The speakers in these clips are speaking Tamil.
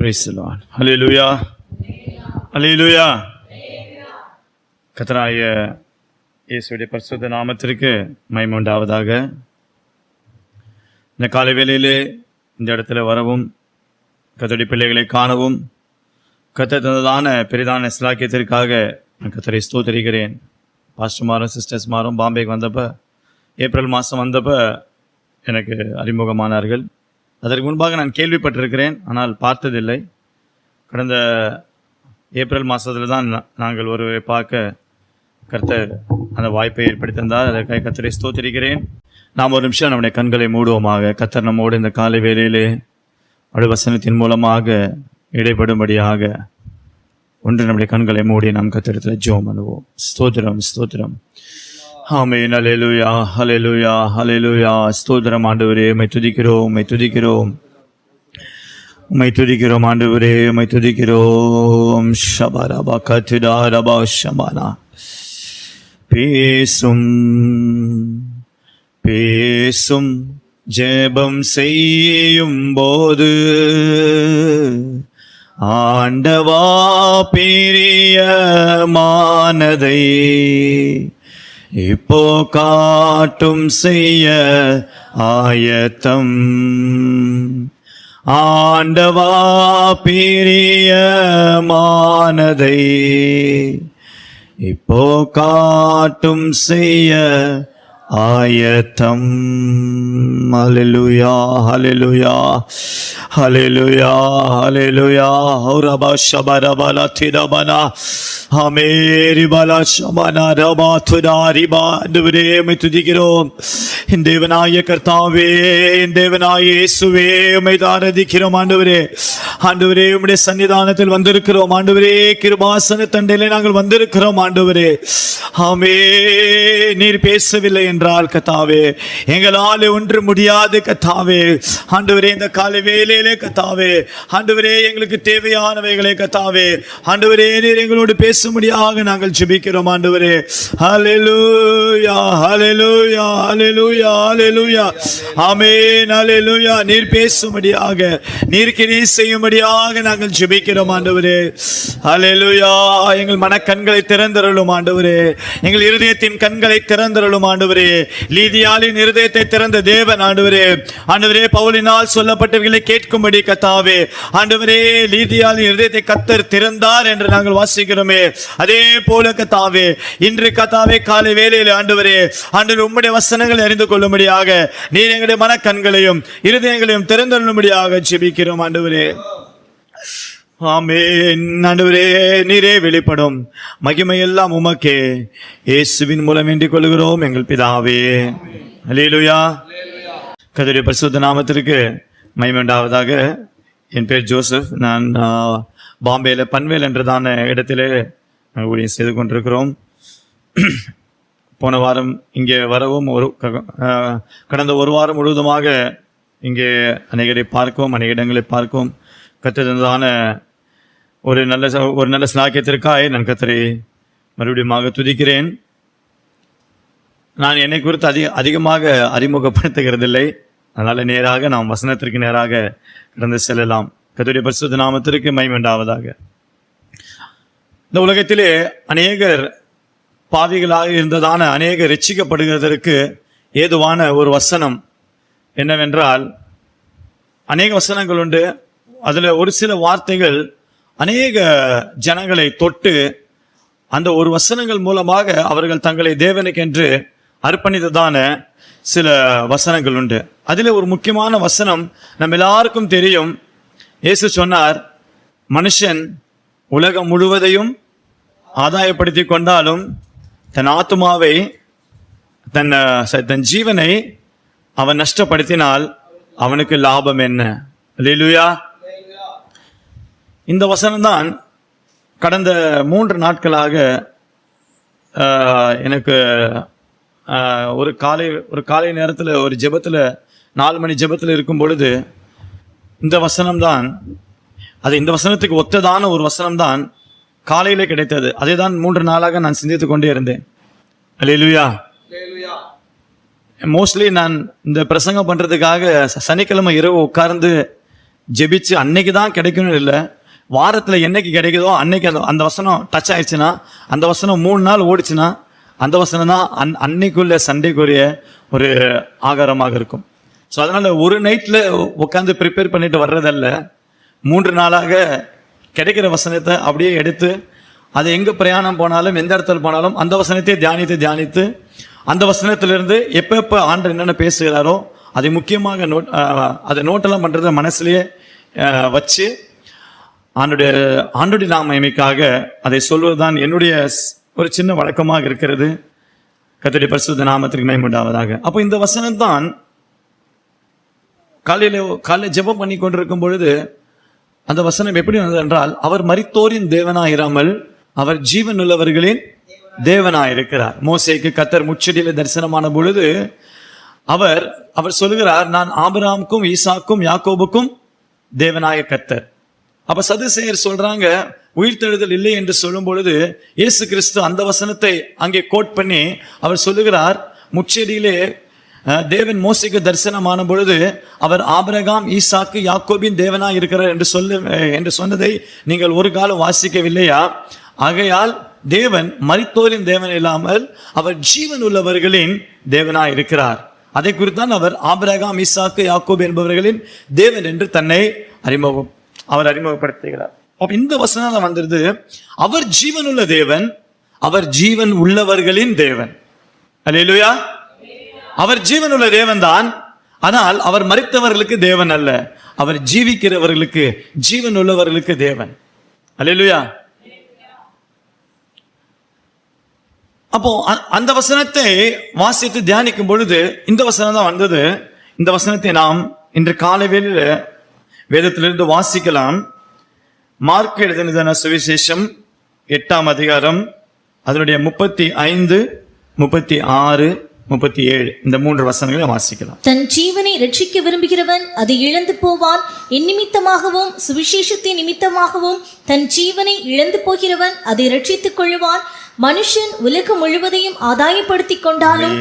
Praise the Lord. Hallelujah. Hallelujah. கர்த்தராகிய இயேசுவுடைய பரிசுத்த நாமத்திற்கு மகிமை உண்டாவதாக. இந்த காலை வேளையிலே இந்த இடத்துல வரவும், கர்த்தருடைய பிள்ளைகளை காணவும், கர்த்தர் தந்ததான பெரிதான சிலாக்கியத்திற்காக நான் கர்த்தரை ஸ்தோத்திரிக்கிறேன். பாஸ்டர்மாரும் சிஸ்டர்ஸ்மாரும் பாம்பேக்கு வந்தப்போ, ஏப்ரல் மாதம் வந்தப்போ எனக்கு அறிமுகமானார்கள். அதற்கு முன்பாக நான் கேள்விப்பட்டிருக்கிறேன், ஆனால் பார்த்ததில்லை. கடந்த ஏப்ரல் மாதத்தில் தான் நாங்கள் ஒருவரை பார்க்க கர்த்தர் அந்த வாய்ப்பை ஏற்படுத்தி தந்தார். அதற்காக கர்த்தரை ஸ்தோத்திரிக்கிறேன். நாம் ஒரு நிமிஷம் நம்முடைய கண்களை மூடுவோமாக. கர்த்தர் நம்மோடு இந்த காலை வேளையிலே அவருடைய வசனத்தின் மூலமாக இடைப்படும்படியாக ஒன்று நம்முடைய கண்களை மூடி நாம் கர்த்தரிடத்தில் ஜெபம் பண்ணுவோம். ஸ்தோத்திரம், ஸ்தோத்திரம். ஆமென். ஹல்லேலூயா, ஹல்லேலூயா, ஹல்லேலூயா. ஸ்தோத்திரம் ஆண்டவரே, உம்மை துதிக்கிறோம், உம்மை துதிக்கிறோம், உம்மை துதிக்கிறோம் ஆண்டவரே, உம்மை துதிக்கிறோம். ஷபரபா கத்டாரபா ஷமானா. பேசும் பேசும் ஜெபம் செய்யும் போது ஆண்டவா பிரியமானதை இப்போ காட்டும் செய்ய ஆயத்தம். ஆண்டவா பிரியமானதை இப்போ காட்டும் செய்ய ஆயத்தம். ஹல்லேலூயா, ஹல்லேலூயா, ஹல்லேலூயா, ஹல்லேலூயா. ரபா ஷபரபல திரபனா ஹமேரி பல ஷமனா ரபா துடாரிபா. ஆண்டவரே, உம்மை துதிக்கிறோம். என் தேவனாய கர்த்தாவே, என் தேவனாய இயேசுவே, உம்மை ஆராதிக்கிறோம் ஆண்டவரே. ஆண்டவரே, உம்முடைய சன்னிதானத்தில் வந்திருக்கிறோம் ஆண்டவரே. கிருபாசன தண்டையிலே நாங்கள் வந்திருக்கிறோம் ஆண்டவரே. ஆமே, நீர் பேசவில்லை என்றால் கர்த்தாவே எங்களால் ஒன்று முடியாது கர்த்தாவே. ஆண்டவரே, இந்த காலை வேளையிலே கர்த்தாவே, ஆண்டவரே, எங்களுக்கு தேவையானவைகளை கர்த்தாவே, ஆண்டவரே, நீர் எங்களோடு பேசும்படியாக நாங்கள் ஜெபிக்கிறோம் ஆண்டவரே. ஹல்லேலூயா, ஹல்லேலூயா, ஹல்லேலூயா, ஹல்லேலூயா. ஆமென். ஹல்லேலூயா. நீர் பேசும்படியாக, நீர் கிரியை செய்யும்படியாக நாங்கள் ஜெபிக்கிறோம் ஆண்டவரே. ஹல்லேலூயா. எங்கள் மனக்கண்களை திறந்தருளும் ஆண்டவரே. எங்கள் இருதயத்தின் கண்களை திறந்தருளும் ஆண்டவரே. லீதியாளின் இருதயத்தை திறந்த தேவன் ஆண்டவரே. ஆண்டவரே, பவுலினால் சொல்லப்பட்டவர்களை கேட்கும்படி கர்த்தாவே, ஆண்டவரே, லீதியாளின் இருதயத்தை கர்த்தர் திறந்தார் என்று நாங்கள் வாசிக்கிறோமே. அதே போல கர்த்தாவே, இன்று கர்த்தாவே காலை வேளையில் ஆண்டவரே, ஆண்டவரே, உம்முடைய வசனங்களை அறிந்து கொள்ளும்படியாக நீர் எங்களுடைய மனக்கண்களையும் இருதயங்களையும் திறந்தருளும்படியாக ஜெபிக்கிறோம் ஆண்டவரே. ஆமென். ஆண்டவரே, நீரே வெளிப்படும். மகிமையெல்லாம் உமக்கே. இயேசுவின் மூலம் வேண்டிக் கொள்கிறோம் எங்கள் பிதாவே. ஹல்லேலூயா. கர்த்தருடைய பரிசுத்த நாமத்திற்கு மகிமை உண்டாவதாக. என் பேர் ஜோசப். நான் பாம்பேல பன்வேல் என்றதான இடத்திலே ஊழியம் செய்து கொண்டிருக்கிறோம். போன வாரம் இங்கே வரவும் கடந்த ஒரு வாரம் முழுவதுமாக இங்கே அநேகரை பார்க்கவும் அநேக இடங்களை பார்க்கவும் கர்த்தரான ஒரு நல்ல ஸ்லாக்கியத்திற்காக நான் கர்த்தரை மறுபடியும் துதிக்கிறேன். நான் என்னை குறித்து அதிகமாக அறிமுகப்படுத்துகிறதில்லை. அதனால் நேராக நாம் வசனத்திற்கு நேராக கடந்து செல்லலாம். கர்த்தருடைய பரிசுத்த நாமத்திற்கு மகிமை உண்டாவதாக. இந்த உலகத்திலே அநேகர் பாவிகளாக இருந்ததான அநேகர் ரட்சிக்கப்படுகிறதற்கு ஏதுவான ஒரு வசனம் என்னவென்றால், அநேக வசனங்கள் உண்டு. அதில் ஒரு சில வார்த்தைகள் அநேக ஜனங்களை தொட்டு அந்த ஒரு வசனங்கள் மூலமாக அவர்கள் தங்களை தேவனுக்கென்று அர்ப்பணித்ததான சில வசனங்கள் உண்டு. அதில் ஒரு முக்கியமான வசனம் நம்ம எல்லாருக்கும் தெரியும். இயேசு சொன்னார், மனுஷன் உலகம் முழுவதையும் ஆதாயப்படுத்தி கொண்டாலும் தன் ஆத்துமாவை தன் ஜீவனை அவன் நஷ்டப்படுத்தினால் அவனுக்கு லாபம் என்ன? அல்லேலூயா. இந்த வசனம்தான் கடந்த 3 நாட்களாக எனக்கு ஒரு காலை நேரத்தில் ஒரு ஜெபத்தில் 4 மணி ஜெபத்தில் இருக்கும் பொழுது இந்த வசனம்தான், இந்த வசனத்துக்கு ஒத்ததான ஒரு வசனம்தான் காலையிலே கிடைத்தது. அதை தான் 3 நாளாக நான் சிந்தித்து கொண்டே இருந்தேன். அல்லேலூயா. மோஸ்ட்லி நான் இந்த பிரசங்கம் பண்ணுறதுக்காக சனிக்கிழமை இரவு உட்கார்ந்து ஜெபிச்சு அன்னைக்கு தான் கிடைக்கணும் இல்லை, வாரத்தில் என்னைக்கு கிடைக்குதோ அன்னைக்கு அந்த வசனம் டச் ஆயிடுச்சுன்னா, அந்த வசனம் 3 நாள் ஓடிச்சுன்னா அந்த வசனம் தான் அன்னைக்குள்ள சண்டைக்குரிய ஒரு ஆகாரமாக இருக்கும். ஸோ அதனால ஒரு நைட்டில் உட்காந்து ப்ரிப்பேர் பண்ணிட்டு வர்றதல்ல, 3 நாளாக கிடைக்கிற வசனத்தை அப்படியே எடுத்து அது எங்கே பிரயாணம் போனாலும் எந்த இடத்துல போனாலும் அந்த வசனத்தை தியானித்து அந்த வசனத்திலிருந்து எப்போ ஆண்டவர் என்னென்ன பேசுகிறாரோ அதை முக்கியமாக அதை நோட்டெல்லாம் பண்ணுறத மனசுலேயே வச்சு ஆண்டுடைய நாமமைக்காக அதை சொல்வதுதான் என்னுடைய ஒரு சின்ன வழக்கமாக இருக்கிறது. கர்த்தருடைய பரிசுத்த நாமத்திற்கு மகிமை உண்டாவதாக. அப்போ இந்த வசனம் தான் காலையில் ஜெபம் பண்ணி கொண்டிருக்கும் பொழுது அந்த வசனம் எப்படி வந்தது என்றால், அவர் மரித்தோரின் தேவனாயிராமல் அவர் ஜீவன் உள்ளவர்களின் தேவனாயிருக்கிறார். மோசேக்கு கர்த்தர் முச்செடியில தரிசனமான பொழுது அவர் சொல்லுகிறார், நான் ஆபிரகாமுக்கும் ஈசாக்கும் யாக்கோபுக்கும் தேவனாய கர்த்தர். அப்ப சதுசேயர் சொல்றாங்க உயிர்த்தெழுதல் இல்லை என்று சொல்லும் பொழுது இயேசு கிறிஸ்து அந்த வசனத்தை அங்கே கோட் பண்ணி அவர் சொல்லுகிறார், முச்செடியிலே தேவன் மோசேக்கு தரிசனமான பொழுது அவர் ஆபிரகாம் ஈசாக்கு யாக்கோபின் தேவனாய் இருக்கிறார் என்று சொன்னதை நீங்கள் ஒரு காலம் வாசிக்கவில்லையா? ஆகையால் தேவன் மரித்தோரின் தேவன் இல்லாமல் அவர் ஜீவன் உள்ளவர்களின் தேவனாய் இருக்கிறார். அதை குறித்தான் அவர் ஆபிரகாம் ஈசாக்கு யாக்கோபு என்பவர்களின் தேவன் என்று தன்னை அறிமுகப்படுத்துகிறார். இந்த வசனம் வந்திருது, அவர் ஜீவன் உள்ள தேவன், அவர் ஜீவன் உள்ளவர்களின் தேவன். அல்லேலூயா. அவர் ஜீவன் உள்ள தேவன் தான், ஆனால் அவர் மரித்தவர்களுக்கு தேவன் அல்ல, அவர் ஜீவிக்கிறவர்களுக்கு ஜீவன் உள்ளவர்களுக்கு தேவன். அல்லேலூயா. அப்போ அந்த வசனத்தை வாசித்து தியானிக்கும் பொழுது இந்த வசனம் தான் வந்தது. இந்த வசனத்தை நாம் இன்று காலை வேளையில வேதத்திலிருந்து வாசிக்கலாம். மார்க் எழுதின சுவிசேஷம் 8ஆம் அதிகாரம் அதனுடைய 35, 36, 37 இந்த 3 வசனங்களை வாசிக்கலாம். தன் ஜீவனை ரட்சிக்க விரும்புகிறவன் அதை இழந்து போவான், என் நிமித்தமாகவும் சுவிசேஷத்தின் நிமித்தமாகவும் தன் ஜீவனை இழந்து போகிறவன் அதை ரட்சித்துக் கொள்ளுவான். மனுஷன் உலகம் முழுவதையும் ஆதாயப்படுத்திக் கொண்டாலும்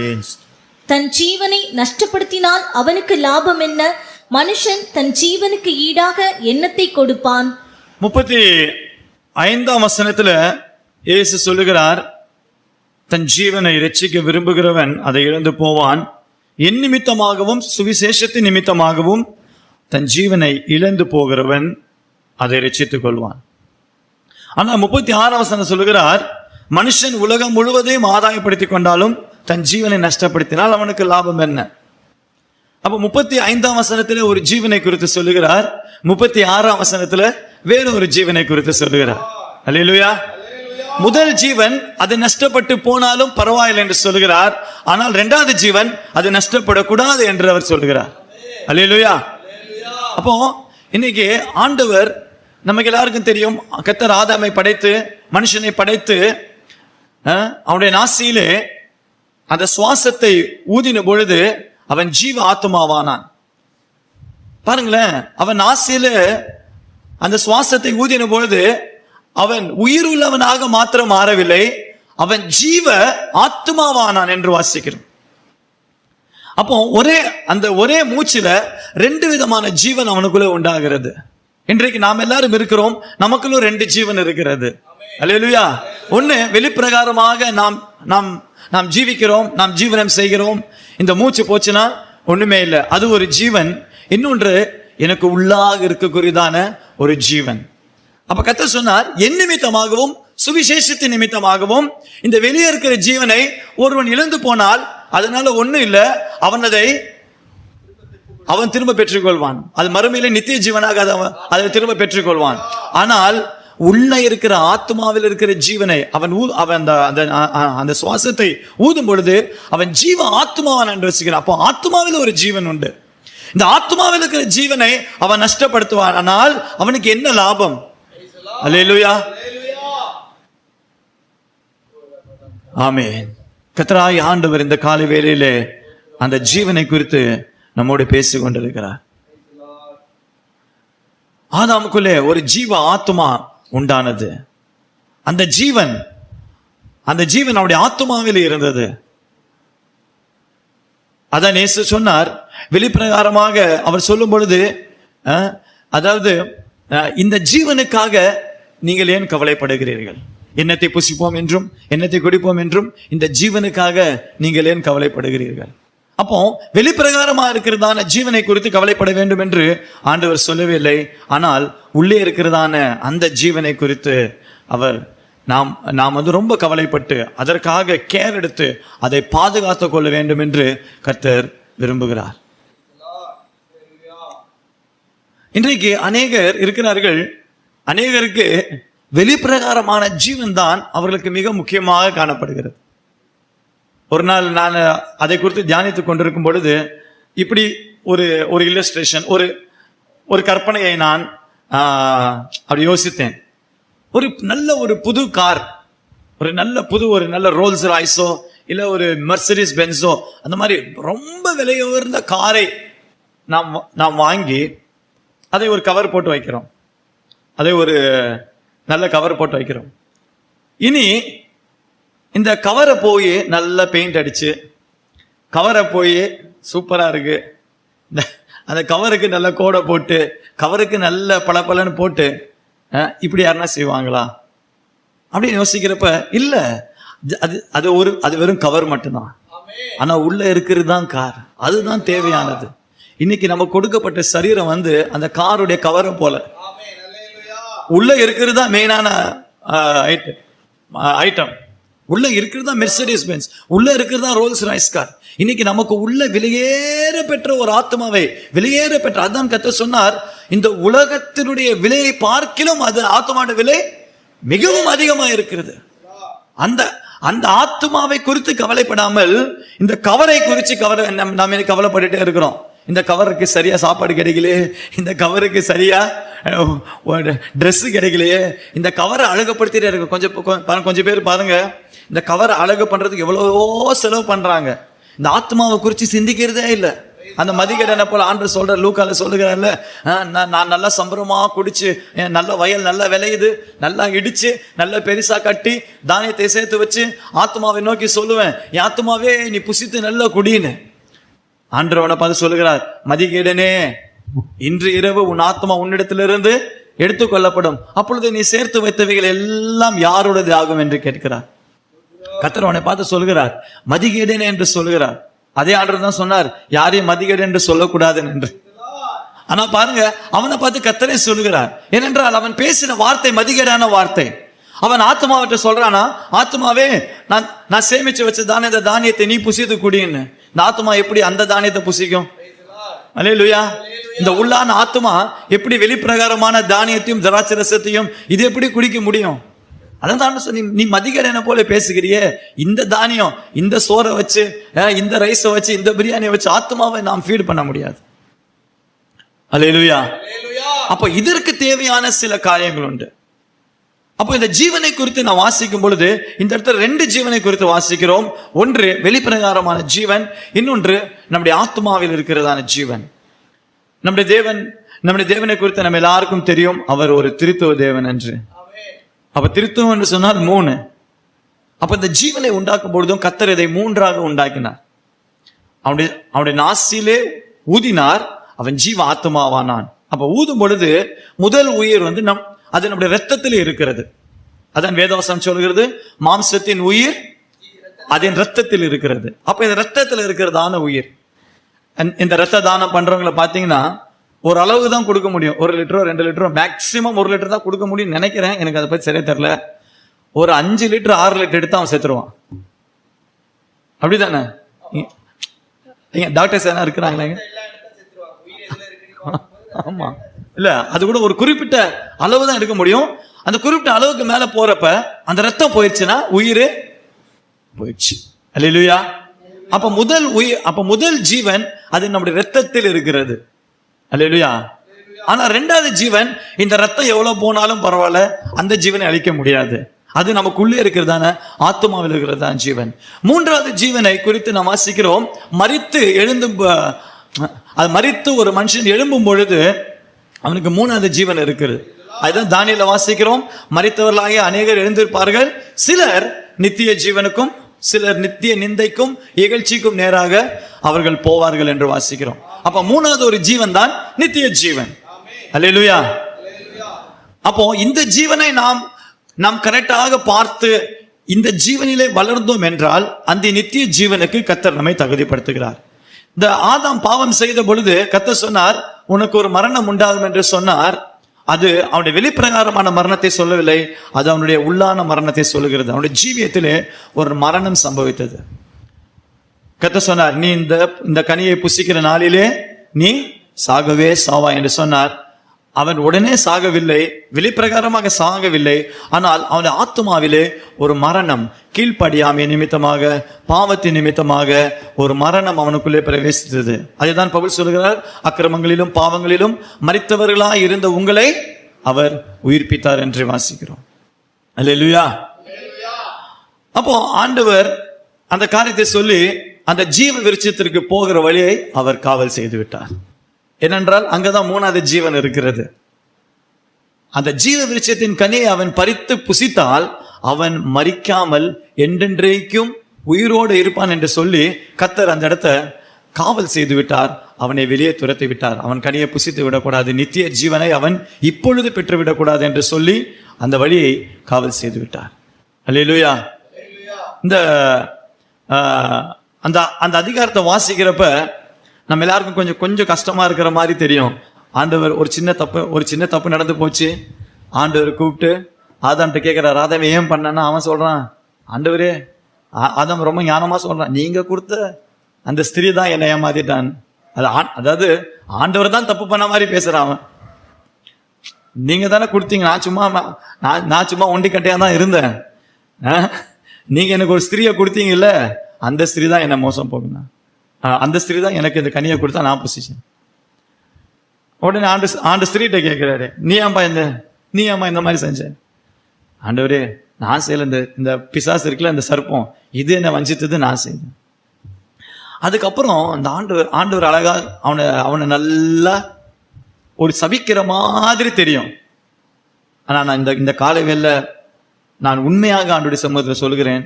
தன் ஜீவனை நஷ்டப்படுத்தினால் அவனுக்கு லாபம் என்ன? மனுஷன் தன் ஜீவனுக்கு ஈடாக எண்ணத்தை கொடுப்பான். 35ஆம் வசனத்துல இயேசு சொல்லுகிறார், தன் ஜீவனை ரட்சிக்க விரும்புகிறவன் அதை இழந்து போவான், என் நிமித்தமாகவும் சுவிசேஷத்தின் நிமித்தமாகவும் தன் ஜீவனை இழந்து போகிறவன் அதை ரட்சித்துக் கொள்வான். ஆனா 36ஆம் வசனம் சொல்லுகிறார், மனுஷன் உலகம் முழுவதையும் ஆதாயப்படுத்திக் கொண்டாலும் தன் ஜீவனை நஷ்டப்படுத்தினால் அவனுக்கு லாபம் என்ன? அப்ப 35ஆம் வசனத்துல ஒரு ஜீவனை குறித்து சொல்லுகிறார், 36ஆம் வசனத்துல வேறொரு ஜீவனை குறித்து சொல்லுகிறார். அல்லேலூயா. முதல் ஜீவன் அது நஷ்டப்பட்டு போனாலும் பரவாயில்லை என்று சொல்லுகிறார், ஆனால் 2வது ஜீவன் அது நஷ்டப்படக்கூடாது என்று அவர் சொல்லுகிறார். அல்லேலூயா. அப்போ இன்னைக்கு ஆண்டவர் நமக்கு எல்லாருக்கும் தெரியும், கர்த்தர் ஆதாமை படைத்து மனுஷனை படைத்து அவனுடைய நாசியிலே அந்த சுவாசத்தை ஊதின பொழுது அவன் ஜீவ ஆத்மாவானான். பாருங்களேன், அவன் நாசியில அந்த சுவாசத்தை ஊதின பொழுது அவன் உயிர் உள்ளவனாக மாத்திரம் மாறவில்லை, அவன் ஜீவ ஆத்மாவானான் என்று வாசிக்கிறோம். அப்போ ஒரே மூச்சில 2 விதமான ஜீவன் அவனுக்குள்ள உண்டாகிறது. இன்றைக்கு நாம் எல்லாரும் இருக்கிறோம், நமக்குள்ள 2 ஜீவன் இருக்கிறது. அல்லேலூயா. ஒண்ணு வெளிப்பிரகாரமாக நாம் ஜீவிக்கிறோம், நாம் ஜீவனம் செய்கிறோம், இந்த மூச்சு போச்சுன்னா ஒண்ணுமே இல்லை, அது ஒரு ஜீவன். இன்னொன்று எனக்கு உள்ளாக இருக்கக்கூடியதான ஒரு ஜீவன். அப்ப கர்த்தர் சொன்னார், என் நிமித்தமாகவும் சுவிசேஷத்தின் நிமித்தமாகவும் இந்த வெளியே இருக்கிற ஜீவனை ஒருவன் இழந்து போனால் அதனால ஒண்ணும் இல்லை, அவன் திரும்ப பெற்றுக்கொள்வான். அது மறுமையிலே நித்திய ஜீவனாக அதை திரும்ப பெற்றுக்கொள்வான். ஆனால் உள்ள இருக்கிற ஆத்மாவில் இருக்கிற ஜீவனை அவன் அந்த சுவாசத்தை ஊதும் பொழுது அவன் ஜீவ ஆத்மாவான் என்று வச்சுக்கிறான். அப்போ ஆத்மாவில் ஒரு ஜீவன் உண்டு. இந்த ஆத்மாவில் இருக்கிற ஜீவனை அவன் நஷ்டப்படுத்துவான், ஆனால் அவனுக்கு என்ன லாபம்? அல்லேலூயா. ஆமென். கர்த்தராகிய ஆண்டவர் இந்த காலை வேளையிலே அந்த ஜீவனை குறித்து நம்மோடு பேசிக் கொண்டிருக்கிறார். ஆதாமுக்குள்ளே ஒரு ஜீவ ஆத்மா உண்டானது. அந்த ஜீவன் அவருடைய ஆத்மாவில் இருந்தது. அதான் இயேசு சொன்னார், வெளிப்பிரகாரமாக அவர் சொல்லும் பொழுது அதாவது இந்த ஜீவனுக்காக நீங்கள் ஏன் கவலைப்படுகிறீர்கள்? எண்ணத்தை புசிப்போம் என்றும் எண்ணத்தை குடிப்போம் என்றும் இந்த ஜீவனுக்காக நீங்கள் ஏன் கவலைப்படுகிறீர்கள்? அப்போ வெளிப்பிரகாரமா இருக்கிறதான ஜீவனை குறித்து கவலைப்பட வேண்டும் என்று ஆண்டவர் சொல்லவே இல்லை. ஆனால் உள்ளே இருக்கிறதான அந்த ஜீவனை குறித்து அவர் நாம் ரொம்ப கவலைப்பட்டு அதற்காக கேர் எடுத்து அதை பாதுகாத்துக் கொள்ள வேண்டும் என்று கர்த்தர் விரும்புகிறார். இன்றைக்கு அநேகர் இருக்கிறார்கள், அநேகருக்கு வெளிப்பிரகாரமான ஜீவன் தான் அவர்களுக்கு மிக முக்கியமாக காணப்படுகிறது. ஒரு நாள் நான் அதை குறித்து தியானித்துக் கொண்டிருக்கும் பொழுது இப்படி ஒரு இல்லஸ்ட்ரேஷன், ஒரு கற்பனையை நான் அப்படி யோசித்தேன். ஒரு புது கார், ஒரு நல்ல ரோல்ஸ் ராய்ஸோ இல்ல ஒரு மெர்சிடிஸ் பென்ஸோ அந்த மாதிரி ரொம்ப விலையுயர்ந்த காரை நாம் வாங்கி அதை ஒரு கவர் போட்டு வைக்கிறோம், அதை ஒரு நல்ல கவர் போட்டு வைக்கிறோம். இனி இந்த கவரை போய் நல்ல பெயிண்ட் அடிச்சு, கவரை போய் சூப்பரா இருக்கு, அந்த கவருக்கு நல்ல கோடை போட்டு, கவருக்கு நல்ல பளபளன்னு போட்டு இப்படி யாருன்னா செய்வாங்களா அப்படின்னு யோசிக்கிறப்ப இல்ல, அது வெறும் கவர் மட்டும்தான். ஆனா உள்ள இருக்கிறது தான் கார், அதுதான் தேவையானது. இன்னைக்கு நம்ம கொடுக்கப்பட்ட சரீரம் அந்த காருடைய கவரை போல, உள்ள இருக்கிறது தான் மெயினான ஐட்டம். உள்ள இருக்கிறது தான் மெர்சிடிஸ் பென்ஸ், உள்ள இருக்கிறது தான் ரோல்ஸ் ராய்ஸ் கார். இன்னைக்கு நமக்கு உள்ள விலையேற பெற்ற ஒரு ஆத்மாவை, விலையேற பெற்ற, அதான் கர்த்தர் சொன்னார், இந்த உலகத்தினுடைய விலையை பார்க்கிலும் அது ஆத்மாவோட விலை மிகவும் அதிகமாக இருக்கிறது. அந்த ஆத்மாவை குறித்து கவலைப்படாமல் இந்த கவரை குறித்து நாம கவலைப்பட்டுட்டே இருக்கிறோம். இந்த கவருக்கு சரியா சாப்பாடு கிடைக்கலையே, இந்த கவருக்கு சரியா ட்ரெஸ் கிடைக்கலையே, இந்த கவரை அழகுபடுத்திட்டே இருக்கு. கொஞ்சம் பேர் பாருங்க, இந்த கவரை அழகு பண்றதுக்கு எவ்வளவோ செலவு பண்றாங்க, இந்த ஆத்மாவை குறித்து சிந்திக்கிறதே இல்லை. அந்த மதிகேடனை போல ஆண்டவர் சொல்ற, லூக்கால சொல்லுகிறார்ல, நான் நல்லா சம்பரமா குடிச்சு, நல்ல வயல் நல்லா விளையுது, நல்லா இடிச்சு நல்ல பெருசா கட்டி தானியத்தை சேர்த்து வச்சு ஆத்மாவை நோக்கி சொல்லுவேன், என் ஆத்மாவே நீ புசித்து நல்ல குடின்னு. ஆண்டவனை பார்த்து சொல்லுகிறார், மதிகேடனே, இன்று இரவு உன் ஆத்மா உன்னிடத்திலிருந்து எடுத்துக்கொள்ளப்படும், அப்பொழுது நீ சேர்த்து வைத்தவைகள் எல்லாம் யாரோடது ஆகும் என்று கேட்கிறார். கர்த்தர் அவனை பார்த்து சொல்கிறார், மதிகேடனே என்று சொல்கிறார். அதே ஆண்டவர் தான் சொன்னார், யாரையும் மதிகேடு என்று சொல்லக்கூடாது என்று. ஆனா பாருங்க, அவனை பார்த்து கர்த்தரே சொல்லுகிறார். ஏனென்றால் அவன் பேசின வார்த்தை மதிகேடான வார்த்தை. அவன் ஆத்மாவற்ற சொல்றானா, ஆத்மாவே நான் சேமிச்சு வச்சதானே இந்த தானியத்தை நீ புசித்து குடின்னு. இந்த ஆத்மா எப்படி அந்த தானியத்தை புசிக்கும்? அல்லேலூயா. இந்த உள்ளான ஆத்மா எப்படி வெளிப்பிரகாரமான தானியத்தையும் திராட்சை ரசத்தையும் இது எப்படி குடிக்க முடியும்? அதான் நீ மதிகேடனை போல பேசுகிறியே, இந்த தானியம், இந்த சோறை வச்சு, இந்த ரைஸை வச்சு, இந்த பிரியாணியை வச்சு ஆத்மாவை நாம் ஃபீட் பண்ண முடியாது. அல்லேலூயா. அப்ப இதற்கு தேவையான சில காரியங்கள் உண்டு. அப்போ இந்த ஜீவனை குறித்து நான் வாசிக்கும் பொழுது இந்த இடத்துல 2 ஜீவனை குறித்து வாசிக்கிறோம். ஒன்று வெளிப்பிரகாரமான ஜீவன், இன்னொன்று நம்முடைய ஆத்மாவில் இருக்கிறதான ஜீவன். நம்முடைய தேவனை குறித்து நம்ம எல்லாருக்கும் தெரியும், அவர் ஒரு திருத்துவ தேவன் என்று. அப்ப திருத்துவம் என்று சொன்னால் 3. அப்ப இந்த ஜீவனை உண்டாக்கும் பொழுதும் கர்த்தர் இதை 3ஆக உண்டாக்கினார். அவனுடைய நாசிலே ஊதினார், அவன் ஜீவ ஆத்மாவானான். அப்ப ஊதும் பொழுது முதல் உயிர் அது நம்முடைய ரத்தத்தில் இருக்கிறது. அதான் வேதவசனம் சொல்கிறது, மாம்சத்தின் உயிர் அதன் ரத்தத்தில் இருக்கிறது. அப்ப இந்த ரத்தத்தில் இருக்கிறதான உயிர், இந்த ரத்த தானம் பண்றவங்களை பாத்தீங்கன்னா ஒரு அளவு தான் கொடுக்க முடியும். 1 லிட்டரோ 2 லிட்டரோ, மேக்சிமம் 1 லிட்டர் தான் கொடுக்க முடியும் நினைக்கிறேன். எனக்கு அதை பத்தி சரியா தெரியல. ஒரு 5 லிட்டர் 6 லிட்டர் எடுத்து அவன் செத்துருவான். அப்படிதானே? டாக்டர்ஸ் என்ன இருக்கிறாங்களா? ஆமா, இல்ல, அது கூட ஒரு குறிப்பிட்ட அளவு தான் எடுக்க முடியும். அந்த குறிப்பிட்ட அளவுக்கு மேல போறப்ப அந்த ரத்தம் போயிடுச்சுன்னா உயிர் போயிடுச்சு. அல்லேலூயா. அப்ப முதல் ஜீவன் அது நம்முடைய ரத்தத்தில் இருக்கிறது. அல்லேலூயா. ஆனா 2வது ஜீவன், இந்த ரத்தம் எவ்வளவு போனாலும் பரவாயில்ல, அந்த ஜீவனை அழிக்க முடியாது. அது நமக்குள்ளே இருக்கிறதான ஆத்மாவில் இருக்கிறதான ஜீவன். 3வது ஜீவனை குறித்து நாம் வாசிக்கிறோம், மரித்து ஒரு மனுஷன் எழும்பும் பொழுது அவனுக்கு 3வது ஜீவன் இருக்கிறது. அதுதான் தானியேல வாசிக்கிறோம், மரித்தவர்களாகிய அநேகர் எழுந்திருப்பார்கள், சிலர் நித்திய ஜீவனுக்கும் சிலர் நித்திய நிந்தைக்கும் இகழ்ச்சிக்கும் நேராக அவர்கள் போவார்கள் என்று வாசிக்கிறோம். அப்ப 3வது ஒரு ஜீவன் தான் நித்திய ஜீவன். அல்லேலூயா. அப்போ இந்த ஜீவனை நாம் கரெக்டாக பார்த்து இந்த ஜீவனிலே வளர்ந்தோம் என்றால் அந்த நித்திய ஜீவனுக்கு கர்த்தர் நம்மை தகுதிப்படுத்துகிறார். இந்த ஆதாம் பாவம் செய்த பொழுது கர்த்தர் சொன்னார், உனக்கு ஒரு மரணம் உண்டாகும் என்று சொன்னார். அது அவனுடைய வெளிப்பிரகாரமான மரணத்தை சொல்லவில்லை, அது அவனுடைய உள்ளான மரணத்தை சொல்லுகிறது. அவனுடைய ஜீவியத்திலே ஒரு மரணம் சம்பவித்தது. கர்த்தர் சொன்னார், நீ இந்த கனியை புசிக்கிற நாளிலே நீ சாகவே சாவா என்று சொன்னார். அவன் உடனே சாகவில்லை, வெளிப்பிரகாரமாக சாகவில்லை. ஆனால் அவனுடைய ஆத்துமாவிலே ஒரு மரணம், கீழ்ப்படியாமை நிமித்தமாக, பாவத்தின் நிமித்தமாக ஒரு மரணம் அவனுக்குள்ளே பிரவேசித்தது. அதுதான் பவுல் சொல்கிறார், அக்கிரமங்களிலும் பாவங்களிலும் மரித்தவர்களாய் இருந்த உங்களை அவர் உயிர்ப்பித்தார் என்று வாசிக்கிறோம். அல்லேலூயா. அப்போ ஆண்டவர் அந்த காரியத்தை சொல்லி அந்த ஜீவ விருட்சத்திற்கு போகிற வழியை அவர் காவல் செய்து விட்டார். ஏனென்றால் அங்கதான் மூணாவது ஜீவன் இருக்கிறது. அந்த ஜீவ விருட்சத்தின் கனியை அவன் பறித்து புசித்தால் அவன் மரிக்காமல் என்றென்றைக்கும் உயிரோடு இருப்பான் என்று சொல்லி கர்த்தர் அந்த இடத்தை காவல் செய்து விட்டார். அவனை வெளியே துரத்தி விட்டார். அவன் கனியை புசித்து விடக்கூடாது, நித்திய ஜீவனை அவன் இப்பொழுது பெற்று விடக்கூடாது என்று சொல்லி அந்த வழியை காவல் செய்து விட்டார். அல்லேலூயா. இந்த அந்த அதிகாரத்தை வாசிக்கிறப்ப நம்ம எல்லாருக்கும் கொஞ்சம் கஷ்டமா இருக்கிற மாதிரி தெரியும். ஆண்டவர் ஒரு சின்ன தப்பு நடந்து போச்சு. ஆண்டவர் கூப்பிட்டு ஆதாம்கிட்ட கேட்கிறார், ஆதாம் ஏன் பண்ணனா? அவன் சொல்றான், ஆண்டவரே, ஆதாம் ரொம்ப ஞானமா சொல்றான், நீங்க கொடுத்த அந்த ஸ்திரீ தான் என்னை ஏமாத்திட்டான். அதாவது ஆண்டவர் தான் தப்பு பண்ண மாதிரி பேசுறான் அவன். நீங்க தானே கொடுத்தீங்க, நான் சும்மா ஒண்டி கட்டையா தான் இருந்தேன். நீங்க எனக்கு ஒரு ஸ்திரீயை கொடுத்தீங்கல்ல, அந்த ஸ்திரீ தான் என்ன மோசம் போகுனா, அந்த ஸ்திரீ தான் எனக்கு இந்த கனியை கொடுத்தா நான் புசிச்சேன். உடனே ஆண்டு ஸ்திரீட்ட கேட்கிறாரு, நீ ஏன்பா இந்த மாதிரி செஞ்ச? ஆண்டவரே, நான் செய்யல, இந்த பிசாசு இருக்குல்ல, இந்த சர்ப்பம், இது என்ன வஞ்சித்தது, நான் செய்தேன். அதுக்கப்புறம் அந்த ஆண்டவர் அழகா அவனை நல்லா ஒரு சபிக்கிற மாதிரி தெரியும். ஆனா நான் இந்த காலை வேளை நான் உண்மையாக ஆண்டவருடைய சமூகத்தில் சொல்கிறேன்,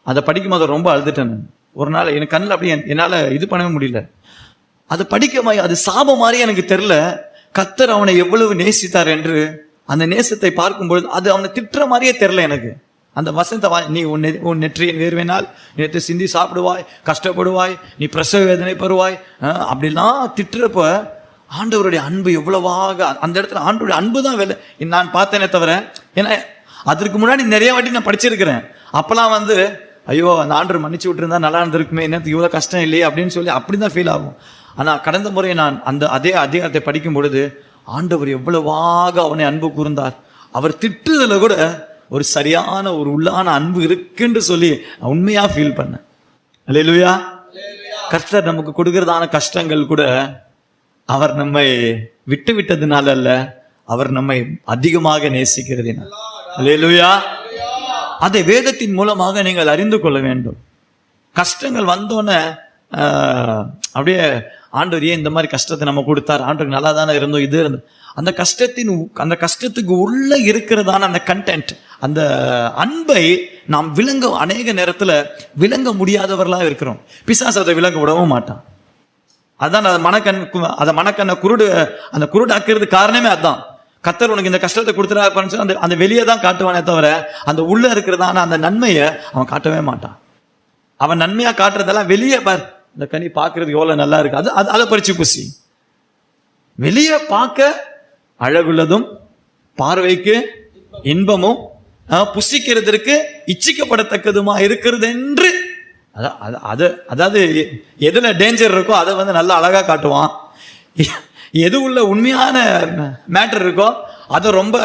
அதை படிக்கும் போது ரொம்ப அழுதுட்டேன். ஒரு நாள் எனக்கு கண்ணில் அப்படியே என்னால் இது பண்ணவே முடியல. அது படிக்க அது சாபம் மாதிரி எனக்கு தெரியல. கர்த்தர் அவனை எவ்வளவு நேசித்தார் என்று அந்த நேசத்தை பார்க்கும்பொழுது அது அவனை திட்டுற மாதிரியே தெரியல எனக்கு. அந்த வசனத்தை நீ உன் நெற்றியின் வேர்வையினால் நேற்று சிந்தி சாப்பிடுவாய், கஷ்டப்படுவாய், நீ பிரசவ வேதனை பெறுவாய், அப்படிலாம் திட்டுறப்ப ஆண்டவருடைய அன்பு எவ்வளவாக அந்த இடத்துல ஆண்டவருடைய அன்பு தான் வேலை நான் பார்த்தேனே தவிர, ஏன்னா அதற்கு முன்னாடி நிறைய வாட்டி நான் படிச்சிருக்கிறேன். அப்பெல்லாம் ஐயோ அந்த ஆண்டவர் மன்னிச்சு விட்டுருந்தா நல்லா இருந்திருக்குமே, என்னத்துக்கு இவ்வளோ கஷ்டம் இல்லையே அப்படின்னு சொல்லி அப்படிதான் ஃபீல் ஆகும். ஆனால் கடந்த முறை நான் அதே அதிகாரத்தை படிக்கும் பொழுது ஆண்டவர் எவ்வளவாக அவனை அன்பு கூர்ந்தார். அவர் திட்டுதல கூட ஒரு சரியான ஒரு உள்ளான அன்பு இருக்குன்னு சொல்லி உண்மையா ஃபீல் பண்ணேன். அல்லேலூயா. கர்த்தர் நமக்கு கொடுக்கிறதான கஷ்டங்கள் கூட அவர் நம்மை விட்டு விட்டதுனால அல்ல, அவர் நம்மை அதிகமாக நேசிக்கிறதுனால. அல்லேலூயா. அதை வேதத்தின் மூலமாக நீங்கள் அறிந்து கொள்ள வேண்டும். கஷ்டங்கள் வந்தோன்னே அப்படியே ஆண்டவர் ஏன் இந்த மாதிரி கஷ்டத்தை நம்ம கொடுத்தார், ஆண்டவருக்கு நல்லா தானே இருந்தோம், இது இருந்தோம், அந்த கஷ்டத்துக்கு உள்ள இருக்கிறதான அந்த கண்டென்ட், அந்த அன்பை நாம் அநேக நேரத்துல விளங்க முடியாதவர்களா இருக்கிறோம். பிசாசு அதை விளங்க விடவும் மாட்டான். அதான் அந்த மனக்கண்ணை குருடாக்குறது காரணமே அதுதான். கர்த்தர் உனக்கு இந்த கஷ்டத்தை கொடுத்துறாரு, அந்த வெளியே தான் காட்டுவானே தவிர அந்த உள்ள இருக்கிறதான அந்த நன்மையை அவன் காட்டவே மாட்டான். அவன் நன்மையா காட்டுறதெல்லாம் வெளியே பார், இந்த கனி பார்க்கறதுக்கு எவ்வளவு நல்லா இருக்கு, அதை பறிச்சு புசி. வெளியே பார்க்க அழகுள்ளதும் பார்வைக்கு இன்பமும் புசிக்கிறதற்கு இச்சிக்கப்படத்தக்கதுமா இருக்கிறது என்று அதாவது எதுல டேஞ்சர் இருக்கோ அதை நல்லா அழகா காட்டுவான். எது உள்ள உண்மையான மேட்டர் இருக்கோ அதை ரொம்ப